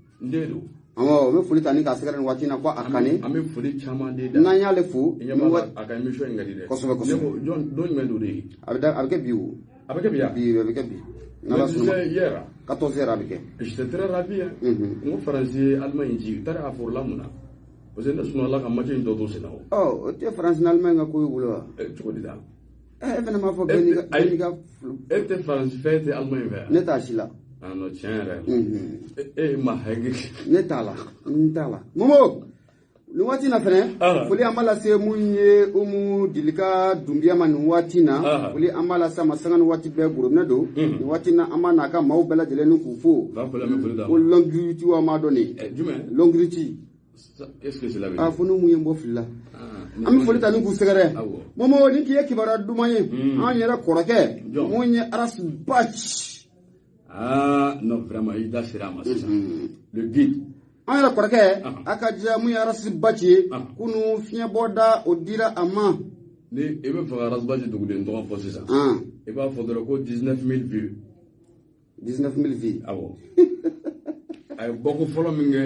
bɛ foli ta ni ka sɛgɛrɛ nin waati na ko a Kane an bɛ foli caman de da n'an y'ale fo a ka émission in ka di dɛ kosɛbɛ don jumɛn do de a bɛ kɛ bi o a bɛ kɛ bi a bɛ kɛ bi n'ala sɔnna hier 14 heures a bɛ kɛ j'étais très ravi n ko faransi Allemagne ci u taara a forola mun na parce que ne sunɔgɔla ka match in tɔ to sen na o tɛ faransi ni Allemagne ka ko ye bolo wa cogo di da e fana m'a fɔ bɛɛ n'i ka e tɛ faransi fɛ e tɛ Allemagne fɛ ne t'a si la non tiɲɛ yɛrɛ e ma hakili ne t'a la n t'a la Momo nin waati na fɛnɛ foli an b'a lase mun ye Umu Dilika Dunbiya ma nin waati na foli an b'a lase ma sanga ni waati bɛɛ gorobinɛ don nin waati na an b'a n'a ka maaw bɛɛ lajɛlen ni k'u fo ko longiriti wa ma dɔn ne longiriti fo ni mun ye n bɔ fili la an bɛ foli ta ni k'u sɛgɛrɛ Momo ni k'i ye kibaruya duman ye an yɛrɛ kɔrɔkɛ mun ye Aras Bach non vraiment i da sera a ma sisan le guide an yɛrɛ kɔrɔkɛ a ka diya mun ye Aras Bach ye kunu fiɲɛbɔda o dira a ma ni i bɛ fɛ ka Aras Bach duguden tɔgɔ fɔ sisan i b'a fɔ dɔrɔn ko 19000 vues 19000 vues awɔ a ye bɔko fɔlɔ min kɛ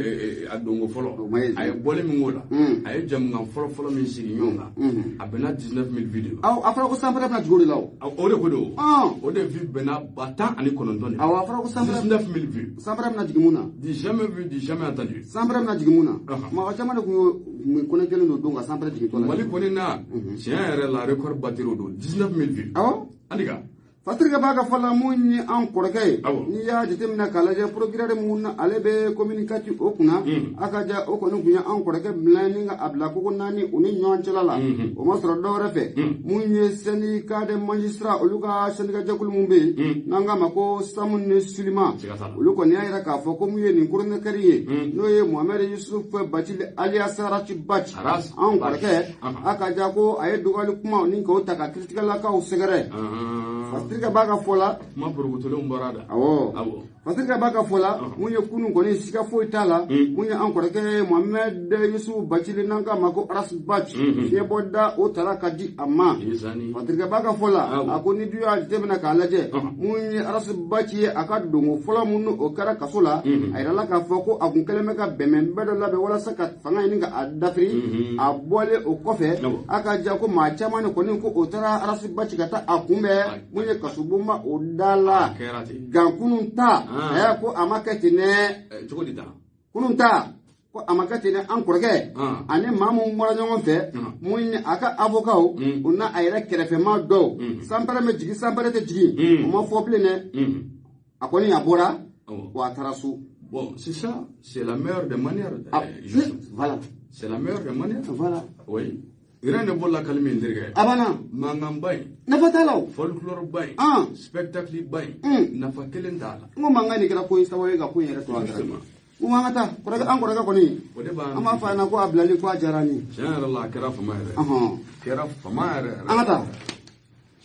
a donko fɔlɔ a ye bɔli min k'o la a ye jamukan fɔlɔ min sigi ɲɔgɔn kan a bɛnna 19000 vues de ma a fɔra ko sanpɛrɛ bɛna jigin o de la o de ko don o de vues bɛnna 109 de a fɔra ko sanpɛrɛ 19000 vues sanpɛrɛ bɛna jigin mun na du jamais vu du jamais entendu sanpɛrɛ bɛna jigin mun na mɔgɔ caman de kun ye kɔnɛ kelen don ka sanpɛrɛ jigin tɔ la Mali kɔni na tiɲɛ yɛrɛ la record batiro don 19000 vues Andika Fatirika b'a ka fɔ la mun ye an kɔrɔkɛ ye n'i y'a jateminɛ k'a lajɛ procureur mun na ale bɛ communiqué o kunna a ka ja o kɔni kun ye an kɔrɔkɛ bila ni ka a bila koko 4 u ni ɲɔgɔn cɛla la o ma sɔrɔ dɔ wɛrɛ fɛ mun ye syndicat des magistrats olu ka syndicat jɛkulu mun bɛ yen n'an k'a ma ko Samu ni Sulima olu kɔni y'a jira k'a fɔ ko mun ye nin chroniqueur ye n'o ye Mohamed Yusuf Bachili alias Arasi Bach an kɔrɔkɛ a ka ja ko a ye dɔgɔyali kuma ni k'o ta ka kiiritigɛlakaw sɛgɛrɛ Fatirika b'a ka fɔ la kuma borokotolenw bɔra da Fatirika b'a ka fɔ la mun ye kunun kɔni siga foyi t'a la mun ye an kɔrɔkɛ Mohamed Yusuf Bachili n'an k'a ma ko Aras Bach fiɲɛbɔda o tara ka di a ma Fatirika b'a ka fɔ la a ko ni du y'a jateminɛ k'a lajɛ mun ye Aras Bach ye a ka dongo fɔlɔ mun o kɛra kaso la a yirala k'a fɔ ko a kun kɛlen bɛ ka bɛnbɛnbɛn dɔ labɛn walasa ka fanga ɲini ka a dafiri a bɔlen o kɔfɛ a ka ja ko maa caman de kɔni ko o taara Aras Bach ka taa a kunbɛn mun ye kasobonba o da la gankunun ta ko a ma kɛ ten dɛ cogo di ta kunun ta ko a ma kɛ ten dɛ an kɔrɔkɛ ani maa mun bɔra ɲɔgɔn fɛ mun ye a ka avocat o n'a a yɛrɛ kɛrɛfɛmaa dɔw sanpɛrɛ bɛ jigin sanpɛrɛ tɛ jigin o ma fɔ bilen dɛ a kɔni a bɔra wa a taara so. Bon, c'est ça, c'est la meilleure des manières. Voilà. C'est la meilleure des manières. Voilà. Oui. Rien ne vaut la calme indirect. Abana. Mangam bay. Nafa tala. Folklore bay. Spectacle bay. Nafa kelen tala. Ngo mangani kira ko isawa ga ko yere to andra. Ngo mangata kuraga an kuraga ko ni. Ama fa na ko ablali ko ajarani. Genre la kira fa mayre. Kira fa mayre. Angata.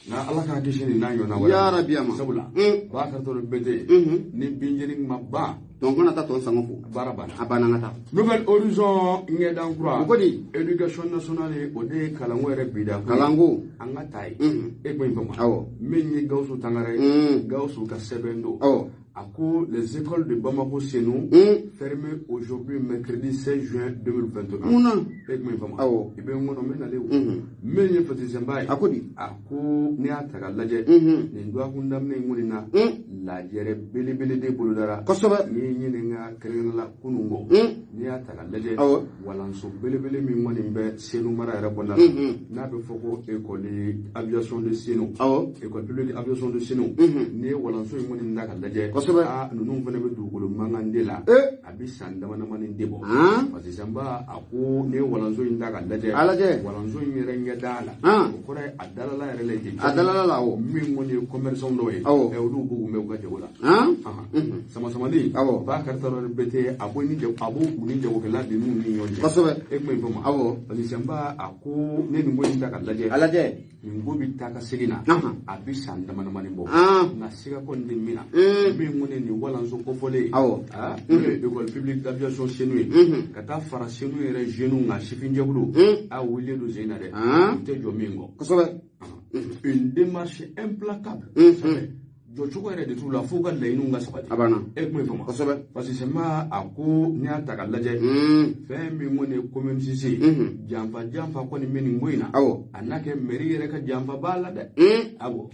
Na Allah ka kishini na yona wala. Ya rabbi ama. Sabula. Ba ka to bete. Ni binjeri mabba. Donc on attend ton sango barabana abana ngata Nouvelle Horizon ngedan kura ukodi éducation nationale o de kalango yɛrɛ bida kalango an ka tayi e ko infama awo men ye Gawusu Tangara Gawusu ka sɛbɛn do les écoles de Bamako chez nous fermées aujourd'hui mercredi 16 juin 2021. Nous venons de Mangandela, Abissan, Damanamani Debo, Mazamba, Ako, Ne Walanzo in Daga, Walanzo in Rengadala, Kore Adala related, Adala, Mimoni commerce on the way, Elubu Melgajola, Samasamadi, Bakar Bete, Abu Ninja Wokala, the Moon, Ekman, Mazamba, Ako, Nenwin Daga, Alade, Ngubi Taka Sigina, Abissan, Damanamani Bo, Nasiga Condemina. Ni walanzo kofole école publique d'aviation chez nous kata fara chez nous era jeune nga shifinje bulu a wile do zenare te jomingo une démarche implacable jochuko era de tout la fuga le inunga sabati abana parce que c'est ma ako ni ataka laje fe mi ngone comme sisi jamfa ko ni meni ngoina anake meri era ka jamfa bala de aywa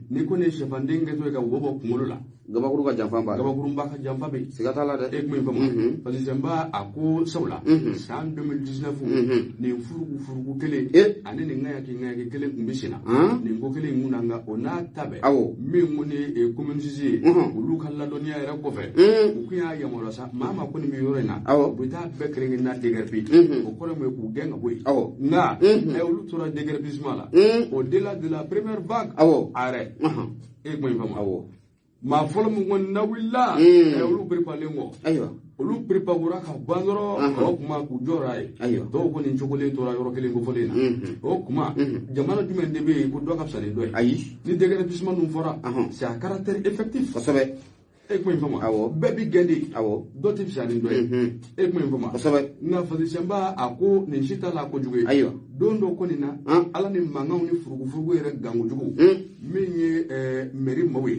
ni ko ne chefandinge to ka wobo kumulula gabakuru ka jamfamba gabakurumba ka jamfabe sigatala de ekme fama parce que mba ako sawla san 2019 ni furugu kele ani ni ngaya ki kele kumbishina ni ngo kele ngunanga ona tabe mi ngune community ulu kala donia era ko fe ukuya ya morasa mama ko ni mi yorena buta bekrengi na degerpi o ko me ku genga boy na e ulu tora degerpi smala au delà de la première vague arrêt ekme fama ma folo mu ngon nawilla olu prepare ngo olu prepare ka bandoro o kuma ku jorai do ko ni chokole to ra yoro kele ngo folena o kuma jamana dumen debe ko do ka sale do ni degere bisman dum fora c'est un caractère effectif kosobe ko infoma baby gandi do tip sale do ko infoma kosobe na fadi samba ako ni shita la ko juge dondo ko ni na ala ni mangaw ni furugu ere gangu jugu menye meri mawe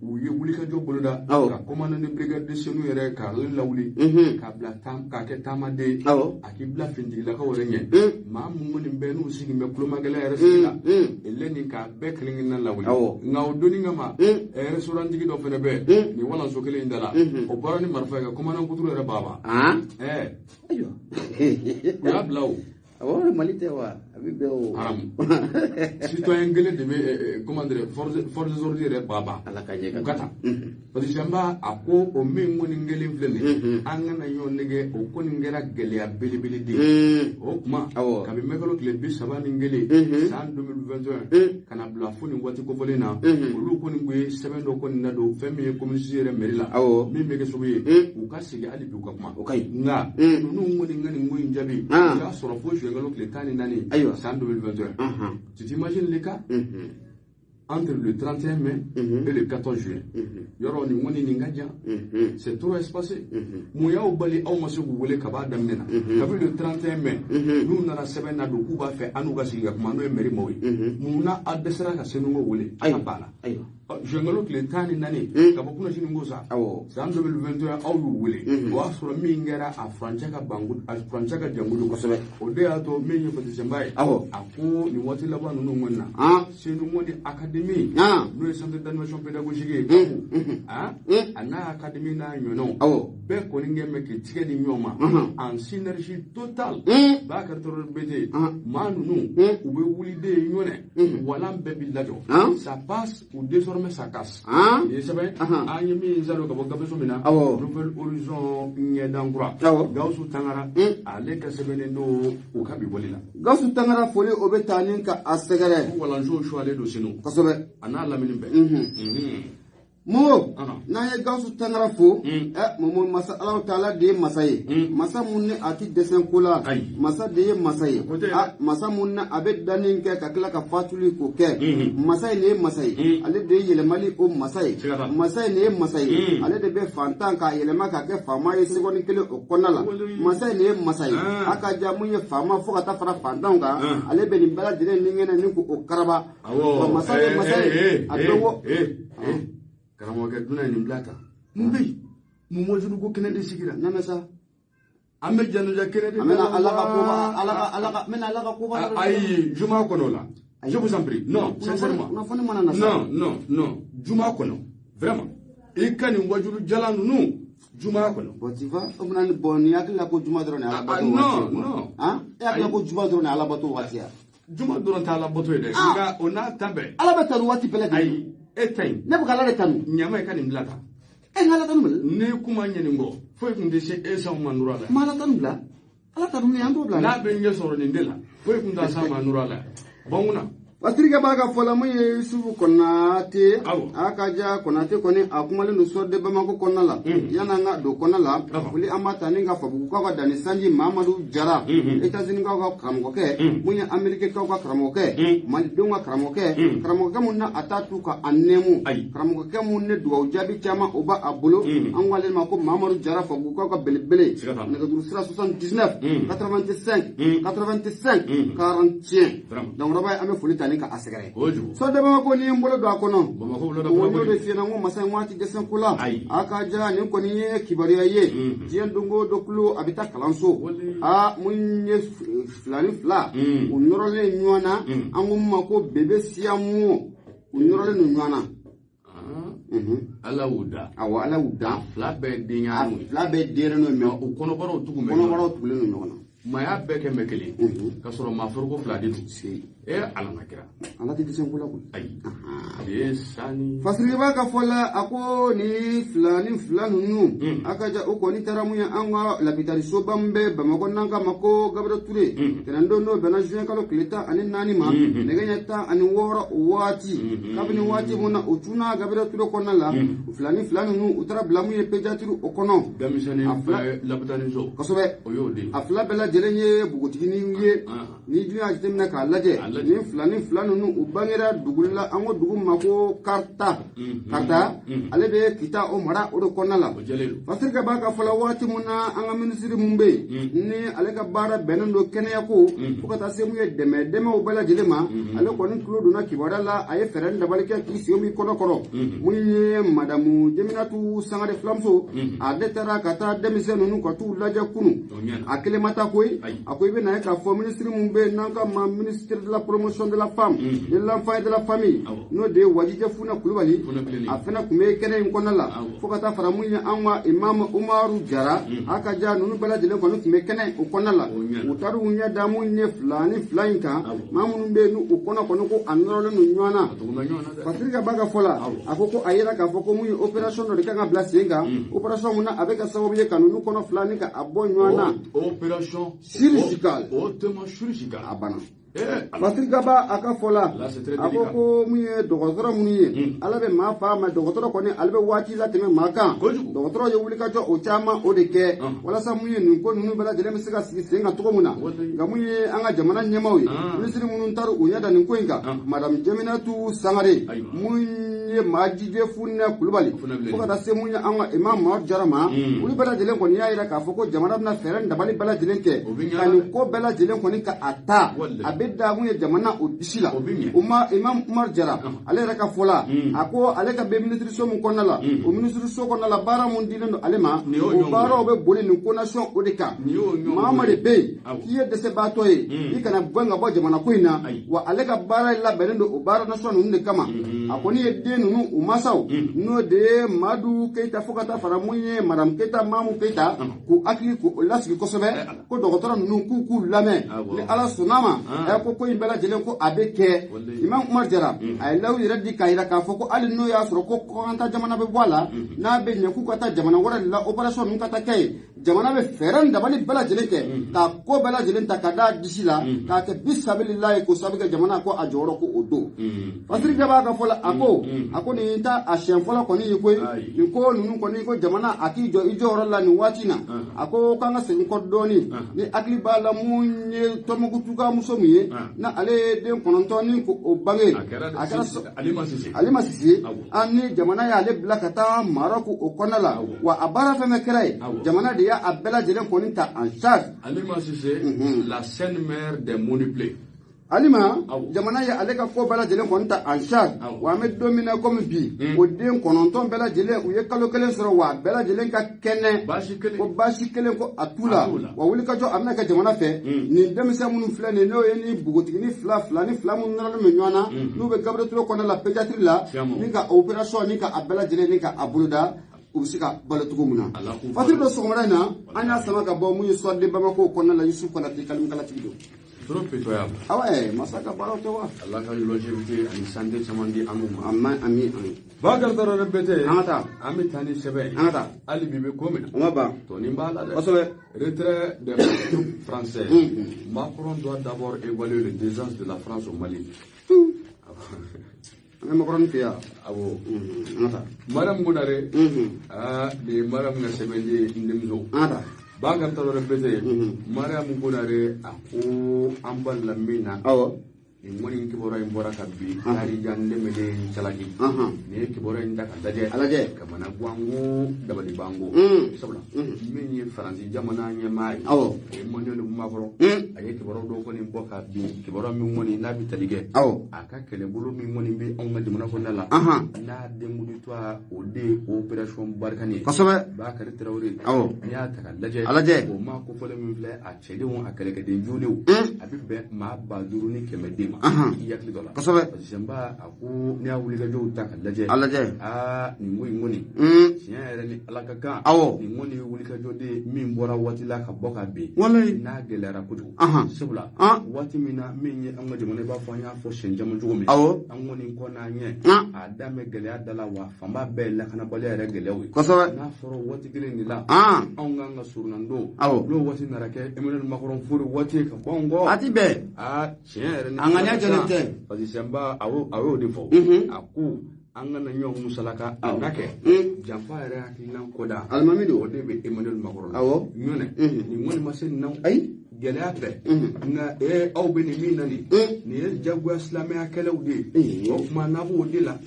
uye wuli ka joboloda ka commandant de brigade de senu ere ka lawuli ka bla tam ka ke tamade akibla findi la ka worenye ma mungu ni benu sigi me kloma gele ere sila eleni ka bekling na lawuli ngaw doni ngama restaurant digi do fene be ni wala so kele indala o barani marfa ka commandant kuturu ere baba ayo ya blaw malite wa abibeo haram citoyen gele de comment dire forces ordinaires baba ala kaje kata parce que jamba ako o mengo ni ngele flene angana yo nege o ko ni ngera gele ya belibeli de o kuma kabi megalo kle bi sabani ngele san 2021 kana bla funi wati ko volena olu ko ni ngwe sebendo ko ni nado femi community re merila mi mege sobe u ka sigi ali bi ko kuma nga nunu ngoni ngani ngwe njabi ya soro fo ngalo kle tani nani en 2021. Tu t'imagines les cas entre le 31 mai et le 14 juin. Yoro ni woni ni ngaja. C'est trop espacé. Muya obali au masu wole kaba damnena. Depuis le 31 mai, nous na semaine na do kuba fait anuga singa kuma no meri mowi. Muna adesera ka senungo wole. Ayabala. Je ngalo kle tani nani kaba kuna shini ngosa. C'est en 2021 au wole. Wa sura mingera a franchaka bangu a franchaka jangudu ko sebe. Ode ato menye fati sembai. Aku ni wati laba no ngonna. Senu ngoni académie nous centre d'animation pédagogique ana académie na nyono be ko ni ngeme ke tige di nyoma en synergie totale ba ka toro bete manunu ube wuli de nyone wala be bi lajo ça passe ou désormais ça casse et c'est bien anyemi zalo ka boka beso mina nouvel horizon nye dangura gausu tangara ale ka sebene no o ka bi bolila gausu tangara fole obetani ka asegere wala jo choale do sinu ana lamini be mo na ye gausu tangara fo momo masa Allah taala de masaye masa munne ati desen kola masa de masaye masa munna abe danin ke ka kala ka fatuli ko ke masaye ne masaye ale de yele mali o masaye masaye ne masaye ale de be fantan ka yele maka ke fama ye segoni kele o konala masaye ne masaye aka jamu ye fama fo ka ta fara fantan ka ale be ni bala dire ni ngene ni ko o karaba masaye adowo karamɔgɔkɛ dunan nin bila tan mun bɛ yen mun mɔjuru ko kɛnɛ de sigira n'an sa an bɛ januja kɛnɛ de mena ala ka koba ayi juma kɔnɔ la je vous en prie non sincèrement non juma kɔnɔ vraiment i ka nin wajuru jalan ninnu juma kɔnɔ bon tu vois o bɛna bon ni hakili la ko juma dɔrɔn ni ala bato non e hakili la ko juma dɔrɔn ni ala bato waati ya juma dɔrɔn tɛ ala bato ye dɛ nka o n'a ta bɛɛ ala bɛ tanu waati bɛɛ lajɛlen ayi e ta ɲi ne bɛ ka ala de tanu ɲama i ka nin bila tan e n'ala tanu bila ne kuma ɲɛnin kɔ foyi tun tɛ se e san ma nura la ma ala tanu bila ala tanu ni an t'o bila n'a bɛ ɲɛ sɔrɔ nin de la foyi tun tɛ san ma nura la bon kunna Patrick b'a ka fɔla mun ye Sufu Konate a ka ja Konate kɔni a kumalen don sɔrɔ de Bamako kɔnɔna la yan'an ka don kɔnɔna la foli an b'a ta ni ka Fabugu kaw ka Dani Sanji Mamadu Jara États-Unis kaw ka karamɔgɔkɛ mun ye Amérique kaw ka karamɔgɔkɛ Malidenw ka karamɔgɔkɛ mun na a t'a tu ka a nɛmu karamɔgɔkɛ mun ne dugawu jaabi caman o b'a bolo an k'ale ma ko Mamadu Jara Fabugu kaw ka belebele nɛgɛjuru sira 79 85 85 41 donc Rabaye an bɛ foli ta ka asɛgɛrɛ so de Bamako ni mbolo do akono Bamako de fiena ngo masa ngwati gesen kula aka ja ni ko ni kibariya ye jiyan dungo do kulo abita kalanso a munye flani fla unyorole nyona angumma ko bebe siamu unyorole nyona ala wuda awa ala wuda fla be dinya fla be dere no me o kono baro tugu me no nyona maya bɛɛ kɛ mɛ kelen ka sɔrɔ maa foroko fila de don ala na kira ala tɛ disen ko la koyi ayi sani fasiri b'a ka fɔ la a ko ni fila ninnu a ka ja o kɔni taara mun ye an ka labitari soba min bɛ Bamakɔ n'an k'a ma ko Gabriel Touré tɛnɛndon n'o bɛnna juin kalo tile 14 ma nɛgɛ ɲɛ 16 o waati kabini waati mun na o tunna Gabriel Touré kɔnɔna la fila ninnu u taara bila mun ye pédiatrie o kɔnɔ denmisɛnnin bɛɛ labitari so kosɛbɛ o y'o de a fila bɛɛ lajɛlen ye bugutiginin ye ni dun y'a jateminɛ k'a lajɛ ni fila ninnu u bangera dugu la an ko dugu ma ko Karta ale bɛ kita o mara o de kɔnɔna la Fasiri ka b'a ka fɔla waati mun na an ka minisiri mun bɛ yen ni ale ka baara bɛnnen don kɛnɛya ko fo ka taa se mun ye dɛmɛw bɛɛ lajɛlen ma ale kɔni tulo donna kibaruya la a ye fɛɛrɛ dabali kɛ k'i sen min kɔnɔkɔrɔ mun ye madamu Jeminatu Sangare filamuso ale taara ka taa denmisɛn ninnu ka t'u lajɛ kunu a kelen ma taa koyi a ko i bɛ na ye k'a fɔ minisiri mun bɛ yen n'an ka ma ministre de la promotion de la femme de l'enfant et de la famille n'o de ye Wajijɛ Funa Kulubali a fana tun bɛ kɛnɛ in kɔnɔna la fo ka taa fara mun ye an ka Imam Umaru Jara a ka ja ninnu bɛɛ lajɛlen kɔni tun bɛ kɛnɛ o kɔnɔna la u taara u ɲɛ da mun ye fila in kan maa minnu bɛ yen n'u kɔnɔ kɔni ko a nɔrɔlen don ɲɔgɔn na Fasiri ka b'a ka fɔ la a ko a yera k'a fɔ ko mun ye opération dɔ de kan ka bila sen kan opération mun na a bɛ ka sababu ye ka ninnu kɔnɔ fila ni ka a bɔ ɲɔgɔn na chirurgical a banna Fasiri ka b'a a ka fɔ la a ko mun ye dɔgɔtɔrɔ minnu ye ala bɛ maa fa ma dɔgɔtɔrɔ kɔni ale bɛ waati la tɛmɛ maa kan dɔgɔtɔrɔ ye wulikajɔ o caman o de kɛ walasa mun ye nin ko ninnu bɛɛ lajɛlen bɛ se ka sigi sen kan cogo min na nka mun ye an ka jamana ɲɛmaaw ye minisiri minnu taara u ɲɛ da nin ko in kan madame Jeminatu Sangare mun ye Wajijɛ Funa Kulubali fo ka taa se mun ye an ka Imam Mamadu Jara ma olu bɛɛ lajɛlen kɔni y'a jira k'a fɔ ko jamana bɛna fɛɛrɛ dabali bɛɛ lajɛlen kɛ ka nin ko bɛɛ lajɛlen kɔni ka a ta a bɛ da mun ye jamana o disi la Imam Umaru Jara ale yɛrɛ ka fɔ la a ko ale ka bɛ minisiri so mun kɔnɔna la o minisiri so kɔnɔna la baara mun dilen don ale ma o baaraw bɛ boli nin konasiyɔn o de kan maa de bɛ yen k'i ye dɛsɛbaatɔ ye i kana gɛn ka bɔ jamana ko in na wa ale ka baara labɛnnen don o baara nasiyɔn ninnu de kama a kɔni ye den ninnu u masaw n'o de ye Madu Keyita fo ka taa fara mun ye Madame Keyita Mamu Keyita k'u hakili k'u lasigi kosɛbɛ ko dɔgɔtɔrɔ ninnu k'u lamɛn ni ala sɔnna ma ko in bɛɛ lajɛlen ko a bɛ kɛ Imam Umaru Jara a ye lawu yɛrɛ di k'a jira k'a fɔ ko hali n'o y'a sɔrɔ ko kɔnkanta jamana bɛ bɔ a la n'a bɛ ɲɛ k'u ka taa jamana wɛrɛ de la opération ninnu ka taa kɛ ye jamana bɛ fɛɛrɛ dabali bɛɛ lajɛlen kɛ k'a ko bɛɛ lajɛlen ta ka d'a disi la k'a kɛ bisabililayi ko sabu kɛ jamana ko a jɔyɔrɔ ko o don Fasiri ka b'a ka fɔ la a ko nin ta a siɲɛ fɔlɔ kɔni ye koyi nin ko ninnu kɔni ko jamana a k'i jɔ i jɔyɔrɔ la nin waati na a ko k'an ka segin kɔ dɔɔni ni hakili b'a la mun ye Tɔnbukutuka muso min ye na ale ye den 9 ni ko o bange a kɛra Alima Sise ni jamana y'ale bila ka taa Maroc o kɔnɔna la wa a baara fɛn fɛn kɛra ye jamana de y'a bɛɛ lajɛlen kɔni ta en charge Alima Sise la scène mère des Moniplay alima jamana ye ale ka ko bala jelen kon ta en charge wa me dominer comme bi o den kononton bala jelen u ye kalo kelen soro wa bala jelen ka kene ko bashi kelen ko atula wa wuli ka jo amna ka jamana fe ni demisa munu fla ne no ye ni bugotigi ni fla mun nalo me nyona no be gabre tulo kon la pédiatrie la ni ka opération ni ka abala jelen ni ka abuluda ubisika bala tugo muna fatir do sogomara na anya sama ka bo mu so de Bamako kon la Yusuf kon la kalim kala tido trop pitoyable. Ah ouais, masaka baro tewa. Allah ka longévité ani santé chamandi amu. Ami. Bakar daro rebete. Amata. Ami tani sebe. Amata. Ali bibe komina. Amaba. To nimbala de. Osobe. Retrait des Français. Macron doit d'abord évaluer les désences de la France au Mali. Macron fiya. Abo. Amata. Madame Gunare. De madame na sebendi ndemzo. Amata. Bakar daro rebete. Madame Gunare ako ambal lamina. Awo. Ngoni kibora imbora kabi ari jande mele chalagi ne kibora inda kadaje alaje kamana gwangu dabali bango sabla menye faransi jamana nyamai awo e monyo lu makoro aye kibora do ko ni boka bi kibora mi ngoni na bi talige awo aka kele bulu mi ngoni bi on ngadi mona ko nala na de mudu to o de operation barkani kosobe ba ka retrawri awo ya ta kadaje alaje o ma ko fole mi fle a chede won akale ke de julew abibe ma ba duru ni kemede yakli dola kosobe jamba aku ni awuli ga jow tak laje ni ngoni sinyere ni alakaka ni ngoni wuli ka jode min bora watila ka boka be na gelera kutu subla wati mina minye anga jomone ba fanya fo shenjamo jugumi ngoni ko na nye adame gele adala wa famba be la kana bale re gelewi kosobe na foro wati gele ni la anga nga surnando lo wati narake Emmanuel Macron furu wati ka bongo ati be sinyere ni anganya jele parce que samba awo de fo aku angana nyong musalaka anake jamfa yare hakina koda almamido o de be Emmanuel Macron awo nyone ni ngoni masen naw ay gele ape na aw be ni minani ni jagwa islamia kelawde o kuma na bo de la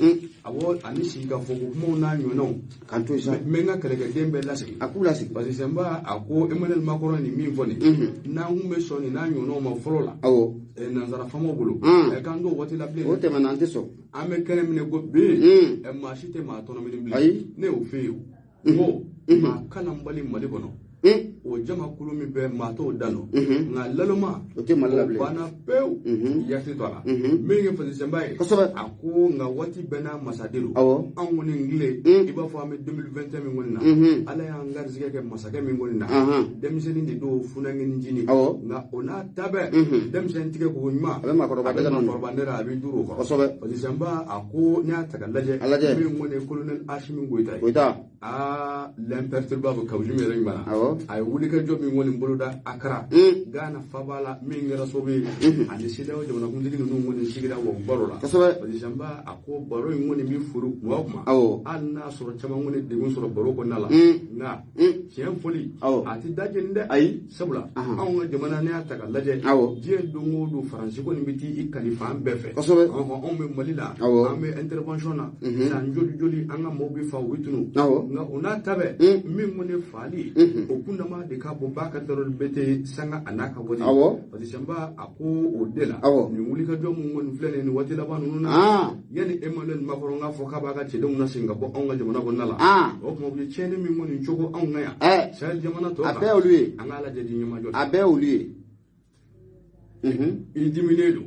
awo ani singa fo ko na nyono kanto isa menga kele ke dembe lasi akula si parce que samba ako Emmanuel Macron ni min foni na ngume soni na nyono ma folola awo nanzara famo bulu kando wati la ble o te manante so ame kene mine go be ma shite ma tono mine ble ne o feyo mo ma kana mbali mali kono o jama kulumi be ma to dano nga laloma o te malala ble bana pew yakti tola menge fa sembaye ako nga wati bena masadiru an woni ngle iba fo ame 2021 mi ngonna ala ya ngar zige ke masake mi ngonna demseni ndi do funangi njini nga ona tabe demseni tige ko nyma abe makoro ba daga non bandera abi duro ko fa semba ako nya tagalaje mi ngone colonel Ashimi Goita l'imperturbable kawjimi rengmana ay wuli ka jobi ngoni mbuluda akra gana fabala mi ngira sobe andi sidawo jomna kun digi no ngoni sigira wo barola badi jamba ako baro ngoni mi furu wakuma anna soro chama ngoni de ngon soro baro ko nala nga cien foli ati daje nde ay sabula an jomna ne ataka laje je dongo do faransi ko ni biti ikalifa ambefe on me malila ame intervention na san joli anga mobi fa witunu nga una tabe mi ngoni fali okunda ma de ka bo baka darol bete sanga anaka wodi wadi jamba ako odela ni wuli ka jom ngoni flene ni wati la banu na yani Emmanuel Macron nga fo ka baka chede na singa bo on nga jomna ko nala o mo bi chene mi ngoni chogo on nga ya sel jamana to abe oluye angala de nyuma jot abe oluye i diminedo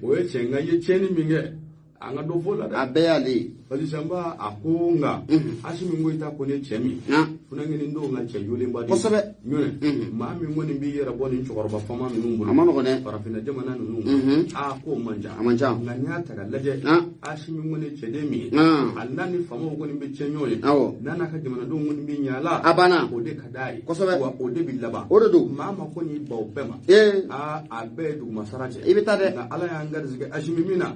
o ye chenga ye chene mi nge anga do fola da abe ali wadi jamba ako nga Ashimi Goita ko ne chemi funangini ndo nga chayole mbadi kosobe nyone ma mi ngoni bi yera boni chokoroba fama mi ngumbu amano ko ne parafina jamana nunu ko manja nga nyata ga laje Ashimi ngoni chedemi annani fama ngoni be chenyoye nana ka jamana do ngoni bi nyala abana ode kadai kosobe wa ode bilaba odo mama ko ni bawbema abe du masaraje ibitade na ala ya ngar zige Ashimi mina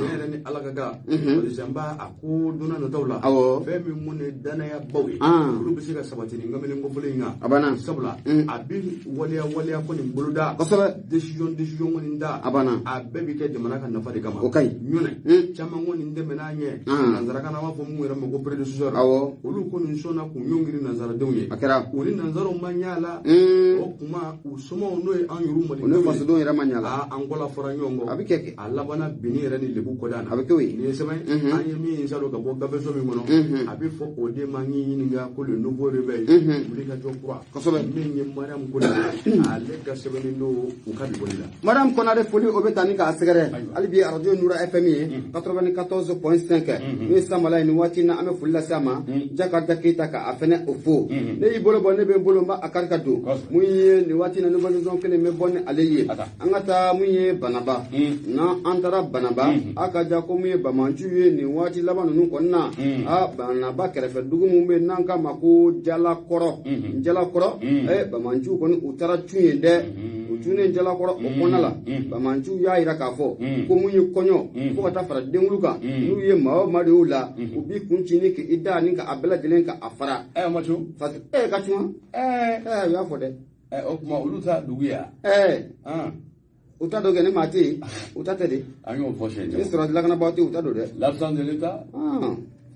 chere ni ala gaga ode jamba ko donna no tawla fe mi mun dana ya bawe lu bi siga sabati ni ngamene ngofule nga abana sabla abi waliya ko ni buluda decision woni nda abana abebi ke jamana kan nafa de kama okay nyune chama ngoni ndeme na nye nanzara kana wa fo mu era mo ko predecessor olu ko ni sona ku nyongiri nanzara donye akara uri nanzara manyala o kuma usoma ono an yuru mali ono faso don era manyala angola fora nyongo abikeke alabana bini era ni lebu kodana abikewi ni sema anyemi insalo ka bo gabe so mi mono abi fo ode manyi ni ga ko le nouveau réveil muri ka jokwa kosobe minyi madam ko ale ga sebeni ndo ukabi bolila madam kona de foli obetani ka asgare albi radio nura fm 94.5 ni samala ni watina ame fulla sama jakarta kita ka afene ofo ne ibolo bonne be bolo ma akarka do muye ni watina no bonne kene me bonne aleye angata muye banaba na antara banaba akaja ko muye bamanjuye ni wati labanu nu konna a banaba kerefe dugu mumbe nanka mako jala koro bamanju ko ni utara tuye de utune jala koro okonala bamanju ya ira ka fo ko muye konyo ko kata fara denguluka nu ye ma de ula ubi kunchini ki ida ni ka abela delenka afara macho fat ka tuma ya fo de okuma uluta duguya uta doge ne mati uta tede anyo fo shende ni sura la kana bawti uta do de l'absence de l'état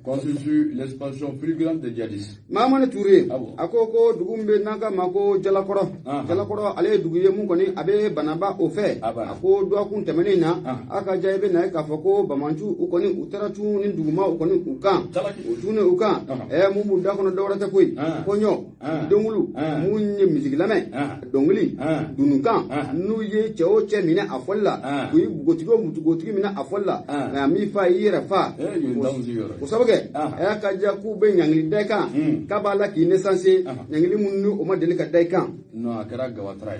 constitue l'expansion plus grande des djihadistes. Mamane Touré, akoko dugumbe nanga mako jalakoro. Jalakoro ale duguye mun koni abe banaba ofe. Ako do akun temene na aka jaibe na ka foko bamanchu ukoni utaratu ni duguma ukoni ukan. Utune ukan mumu da kono dawrata koy. Konyo dongulu munye mizigilame donguli dunukan nu ye cheo che mina afolla kuyi gotigo mutugotigo mina afolla na mi fa yira fa. Kaja ku be nyangli deka kabala ki naissance nyangli munnu o ma deli ka deka no akara gawa trai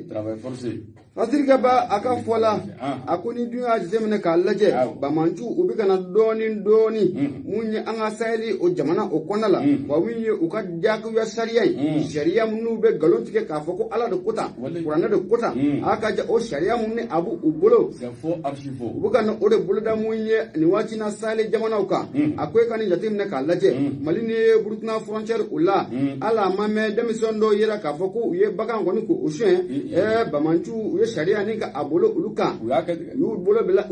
travail forcé Fasirika ba aka fola akuni dunya jemene ka laje ba manchu ubi kana doni munye anga sayli o jamana o konala wa winye uka jaku ya sharia munnu be galotike ka foko ala de kota qur'ana de kota aka ja o sharia munne abu ubolo fo archivo ubuka no ode buluda munye ni wachi na sayli jamana uka akwe kani jatimne ka laje malini burkina frontière ula ala mame demisondo yera ka foko ye bakan ngoni ko ochen ba manchu sharia ni ka abolo uluka yu bolo bela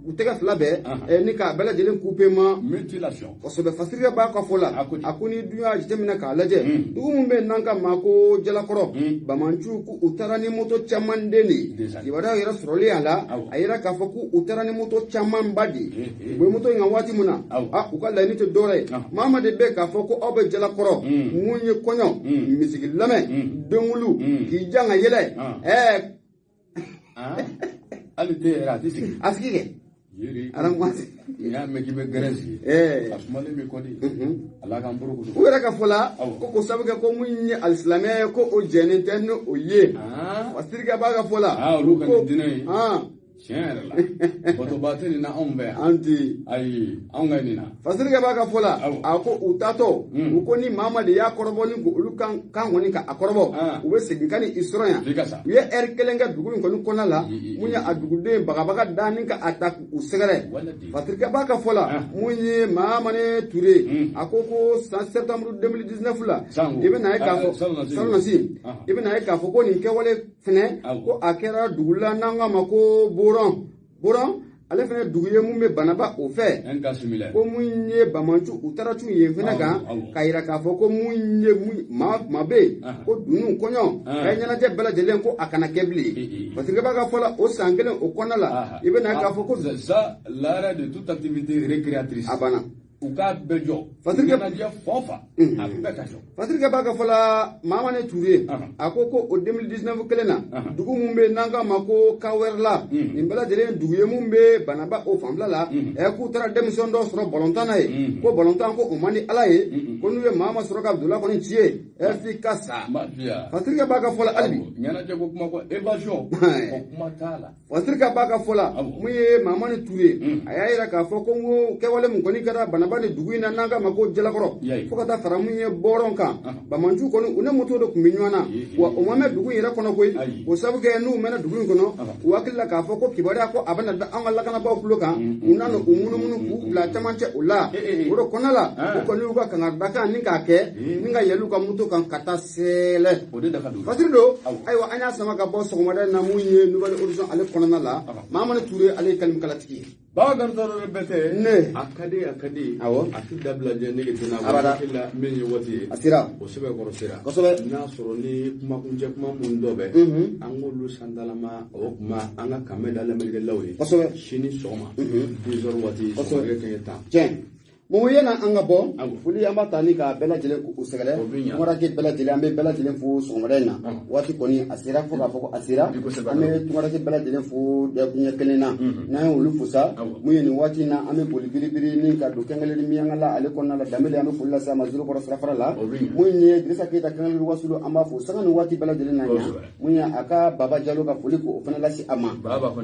uteka flabe ni ka bela jelen coupement mutilation so be fasirika ba ka fola akuni dunya jitemina ka laje dumbe nanka mako jala koro bamanchu ku utarani moto chamandeni ibada yera sroli ala ayira ka foku utarani moto chamam badi we moto ngawati muna ukala ni to dore mama de be ka foku obe jala koro munye konyo misigi lame dongulu ki janga yele alite ratisi askige yiri aram kwasi ya mekibe grezi asmale mi kodi ala kan buru ko wera ka fola ko sabuke ko munye alislamé ko o jene ten o ye wasirga ba ka fola lu kan dinai Tiens là. Botobaté ni na ombe. Anti. Ai, onga ni na. Fasirga baka fola. Ako utato. Uko ni mama de ya korobo ni ko ulukan kan woni ka akorobo. Ube segikani isroya. Ye erkelenga dugu ko ni konala. Munya adugude baka dani ka attack usegare. Fasirga baka fola. Munye mama ne Touré. Akoko 7 septembre 2019 la. Ibe na ka fo. Salonasi. Ibe na ka fo ko ni ke wale fene ko akera dugula nanga mako boron ale fene duguye mumbe banaba o fe ko munye bamanchu utaratu ye fene ga kaira ka fo ko munye mabe ko dunu konyo nyana je bela de len ko akana kebli parce que baga fola o sangelen o konala ibe na ka fo ko ça l'arrêt de toute activité récréatrice abana uka bejo fasirga dia fofa abekajo fasirga baga fola mama ne Touré akoko o 2019 kelena dugu mumbe nanga mako kawerla imbala jere dugu mumbe banaba o famla la e ku tara demison do soro bolontana e ko bolontan ko o mani ala e ko nuye mama soro ka Abdullah ko ni tie efficace fasirga baga fola albi nyana je ko kuma ko evasion ko kuma tala fasirga baga fola muye mama ne Touré ayira ka fo ko ke wale mun ko ni kara banaba fanaba de dugu in na n'an k'a ma ko Jalakɔrɔ fo ka taa fara mun ye bɔrɔn kan Bamanju kɔni u ne moto de tun bɛ ɲɔgɔn na wa o ma mɛn dugu in yɛrɛ kɔnɔ koyi o sabu kɛ n'u mɛnna dugu in kɔnɔ u hakili la k'a fɔ ko kibaruya ko a bɛna da an ka lakanabaaw tulo kan u nana u munumunu k'u bila camancɛ o la o de kɔnɔ la u kɔni y'u ka kangaridakan ni k'a kɛ ni ka yɛlɛ u ka moto kan ka taa Sɛlɛ fasiri don ayiwa an y'a sama ka bɔ sɔgɔmada in na mun ye Nouvelle Horizon ale kɔnɔna la Mahamani Ture ale ye kalimikalatigi ye Bagan tɔɔrɔ bɛ tɛ ne a ka di awɔ a ti dabila jɛ nege tɛna abada la min ye waati ye a sera o sɛbɛn kɔrɔ sera kosɛbɛ n'a sɔrɔ ni kumakuncɛ kuma mun dɔ bɛ an k'olu sandalama o kuma an ka kanbɛ da lamɛnnikɛlaw ye kosɛbɛ sini sɔgɔma 10h waati sɔgɔmada kɛɲɛ 10 tiɲɛ Mun yana an ka bɔ foli an b'a ta ni ka bɛɛ lajɛlen u sɛgɛrɛ Tunkarake bɛɛ lajɛlen an bɛ bɛɛ lajɛlen fo sɔgɔmada in na waati kɔni a sera fo k'a fɔ ko a sera an bɛ Tunkarake bɛɛ lajɛlen fo dakuɲɛ kelen na n'an ye olu fo sa mun ye nin waati in na an bɛ boli biribiri ni ka don kɛngɛlɛni miyaŋa la ale kɔnɔna la danbele an bɛ foli lase a ma Zulukɔrɔ sirafara la mun ye Dirisa Keyita kɛngɛlɛni wasulu an b'a fo sanga ni waati bɛɛ lajɛlen na ɲa mun ye a ka Baba Jalo ka foli ko o fana lase a ma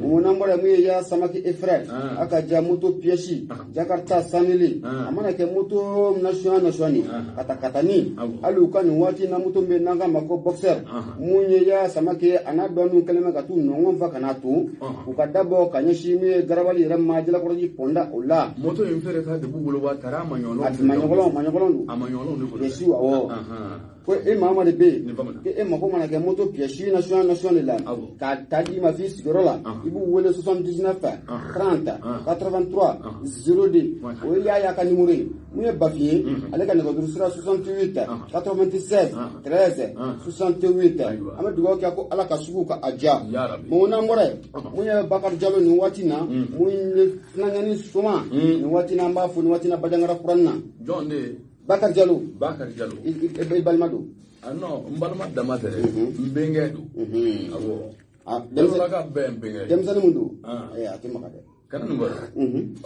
mun n'an bɔra mun ye Ya Samaki et frère a ka ja moto pièce Jakarta Sanili a mana kɛ moto national katakatani hali u ka nin waati na moto bɛ n'an k'a ma ko boxer mun ye Ya Samaki a n'a dɔɔninw kɛlen bɛ ka t'u nɔngɔn fa ka n'a to u ka dabɔ ka ɲɛsin min ye garabali yɛrɛ ma Jalakɔrɔji pɔnda o la moto in feere ka debu bolo wa taara maɲɔlɔn don a maɲɔlɔn de ko bien sûr awɔ ko e maa de bɛ yen ko e mako mana kɛ moto pièce national de la k'a ta di ma f'i sigiyɔrɔ la i b'u wele 79 30 83 02 o ye y'a ka numéro ye mun ye Bafi ye ale ka nɛgɛjuru sira 68 96 13 68 an bɛ dugawu kɛ ko Ala ka sugu ka a diya mun n'an bɔra yen mun ye Bakari Jalo nin waati na mun ye Funanŋɛni Soma nin waati na an b'a fo nin waati na Bajangara Kurani na jɔn de Bakari Jalo i balima don non n balima dama tɛ n bɛnkɛ don awɔ denmisɛnnin mun don a tɛ maga dɛ kana nin bɔra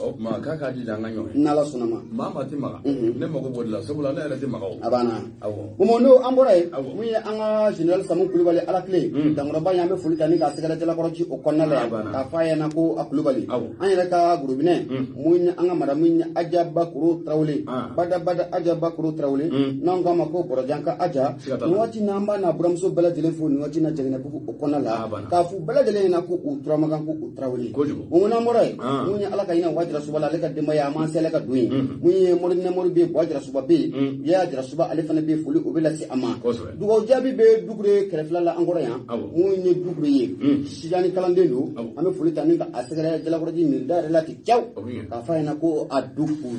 o tuma k'a k'a jija an ka ɲɔgɔn ye n'Ala sɔnna ma maa ma tɛ maga ne mago b'o de la sabula ne yɛrɛ tɛ maga o a banna awɔ bon n'o an bɔra yen mun ye an ka général Samu Kulubali Alakile Dankɔrɔba ye an bɛ foli ta ni k'a sɛgɛrɛ Jalakɔrɔji o kɔnɔna la yan k'a fɔ a ɲɛna ko a Kulubali an yɛrɛ ka gurubinɛ mun ye an ka madamu ye Aja Bakuru Tarawele Bada Aja Bakuru Tarawele n'an k'a ma ko Bɔrɔjan ka Aja nin waati na an b'a n'a buramuso bɛɛ lajɛlen fo nin waati na Jɛgɛnɛbugu o kɔnɔna la k'a fɔ bɛɛ lajɛlen ɲɛna ko u turamagan ko u Tarawele mun n'an bɔra yen mun ye Ala ka hinɛ Wajira Suba la ale ka denbaya a man se ale ka don yen mun ye Mori bɛ yen Wajira Suba bɛ yen Yaya Jira Suba ale fana bɛ foli o bɛ lase a ma dugawu jaabi bɛ Dugure kɛrɛfɛla la an kɔrɔ yan mun ye Dugure ye Sijani kalanden don an bɛ foli ta ni ka a sɛgɛrɛ Jalakɔrɔji Milida yɛrɛ la ten caw k'a fɔ a ɲɛna ko a Dugure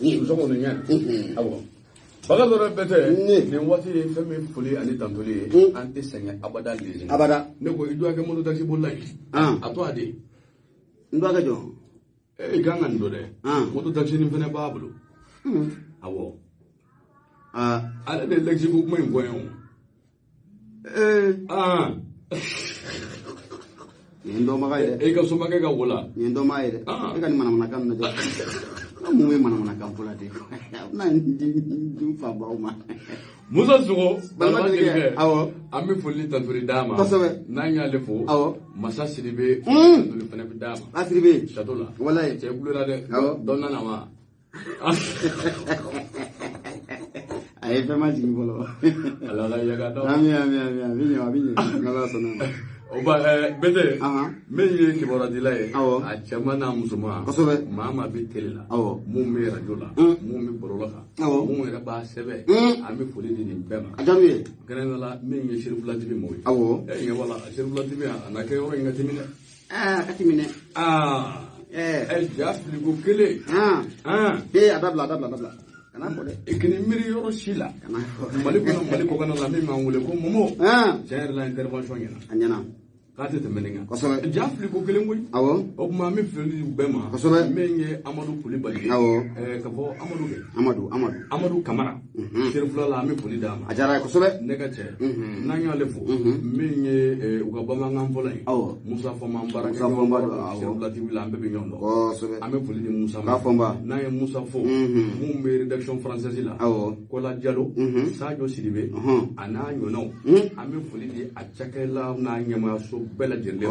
baga dɔrɔn bɛɛ tɛ nin waati ye fɛn min foli ani tantoli ye an tɛ sɛgɛn abada lezi abada ne ko i dɔ kɛ moto taxi bolila ye a to a de n dɔ kɛ jɔn i kan ka nin dɔ dɛ moto taxi nin fɛnɛ b'a bolo awɔ ale de lɛgisi ko kuma in fɔ ye o nin ye dɔnbaga ye dɛ e ka somakɛ ka wola nin ye dɔnbaga ye dɛ e ka nin manamanakan lajɛ an mun ye manamanakan fɔ la ten n'a di fa baw ma Musa Sogo balima terikɛ awɔ an bɛ foli tantoli d'a ma kosɛbɛ n'an y'ale fo awɔ Masa Sidibe tantoli fana bɛ d'a ma a Sidibe château la walayi cɛ kulera dɛ dɔ nana ma a ye fɛn ma jigin fɔlɔ Ala ka yaga dɔn ami a bɛ ɲɛ n'Ala sɔnna ma o ba bɛtɛ min ye kibaruya ye a cɛman n'a musoman kosɛbɛ maa maa bɛ télé la mun bɛ radio la mun bɛ bɔlɔlɔ kan mun yɛrɛ b'a sɛbɛn an bɛ foli di nin bɛɛ ma a jaabi ye kɛrɛnkɛrɛnnenya min ye Serifula TV mɔgɔ ye ɲɛ wala Serifula TV a na kɛ yɔrɔ in ka tɛmɛ dɛ ka tɛmɛ ja filiko kelen a dabila kana fɔ dɛ i kini miiri yɔrɔ si la Mali kɔnɔ Mali kɔkan na min b'an wele ko Momo tiɲɛ yɛrɛ la intervention ɲɛna a ɲɛna k'a tɛ tɛmɛ nin kan kosɛbɛ ja filiko kelen koyi awɔ o tuma an bɛ foli bɛɛ ma kosɛbɛ min ye Amadu Kulibali ye ka fɔ Amadu Kamara Serifula la an bɛ foli d'a ma a diyara ye kosɛbɛ ne ka cɛ n'an y'ale fo min ye u ka bamanankan fɔlɔ ye Musa Fɔnba baarakɛ Serifula TV la an bɛɛ bɛ ɲɔgɔn dɔn an bɛ foli di Musa ma n'an ye Musa fo mun bɛ rédaction française la Kola Jalo Sadio Sidibe a n'a ɲɔgɔnnaw an bɛ foli di a cakɛla n'a ɲɛmaayaso bɛɛ lajɛlen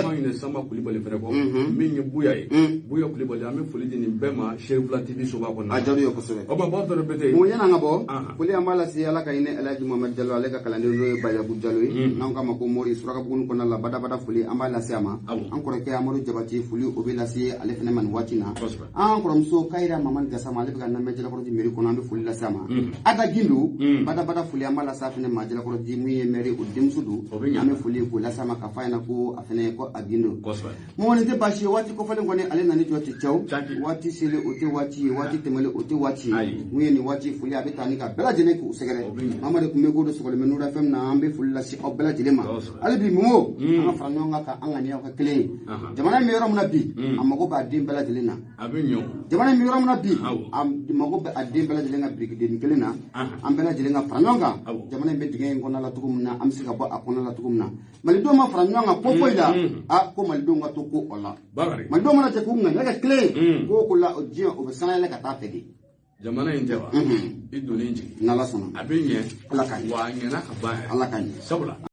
ma ɲinɛ Sanba Kulibali fɛnɛ kɔ min ye Buya ye Buya Kulibali an bɛ foli di nin bɛɛ ma Sherifula TV soba kɔnɔ a diyara u ye kosɛbɛ o ma bɔ fɛrɛ bɛte mun yana an ka bɔ foli an b'a lase Ala ka hinɛ Elhaji Mohamed Jalo ale ka kalanden n'o ye Bayabu Jalo ye n'an k'a ma ko Mori Surakabuguni kɔnɔna la badabada foli an b'a lase a ma an kɔrɔkɛ Amadu Jabati foli o bɛ lase ale fɛnɛ ma nin waati na an kɔrɔmuso Kayira Mamani Gasama ale bɛ ka lamɛn Jalakɔrɔji mairie kɔnɔ an bɛ foli lase a ma Aga Gindo badabada foli an b'a lase a fɛnɛ ma Jalakɔrɔji min ye maire o denmuso don an bɛ foli k'o lase a ma ka f'a ɲɛna ko a fɛnɛ ko a Gindo mɔgɔnin tɛ baasi ye waati kɔfɛlen kɔni ale nani jɔ tɛ cɛw waati selen o tɛ waati ye waati tɛmɛlen o tɛ waati ye mun ye nin waati foli a bɛ taa ni ka bɛɛ lajɛlen k'u sɛgɛrɛ Mamadi tun bɛ ko do sɔgɔlen Nura FM na an bɛ foli lase aw bɛɛ lajɛlen ma hali bi Momo an ka fara ɲɔgɔn kan ka an ŋaniyaw kɛ kelen ye jamana in bɛ yɔrɔ min na bi a mago b'a den bɛɛ lajɛlen na jamana in bɛ yɔrɔ min na bi a mago bɛ a den bɛɛ lajɛlen ka birikiden kelen na an bɛɛ lajɛlen ka fara ɲɔgɔn kan jamana in bɛ dingɛ in kɔnɔna la cogo min na an bɛ se ka bɔ a kɔnɔna la cogo min na malidenw ma fara ɲɔgɔn kan ko foyi la ko malidenw ka to ko o la malidenw mana cɛ k'u ŋaniya kɛ kelen ye ko la diɲɛ o bɛ sanayɛlɛ ka taa fɛ de jamana in tɛ wa i donnen jigin n'Ala sɔnna a bɛ ɲɛ Ala ka ɲɛ wa a ɲɛna ka ban Ala ka ɲɛ sabula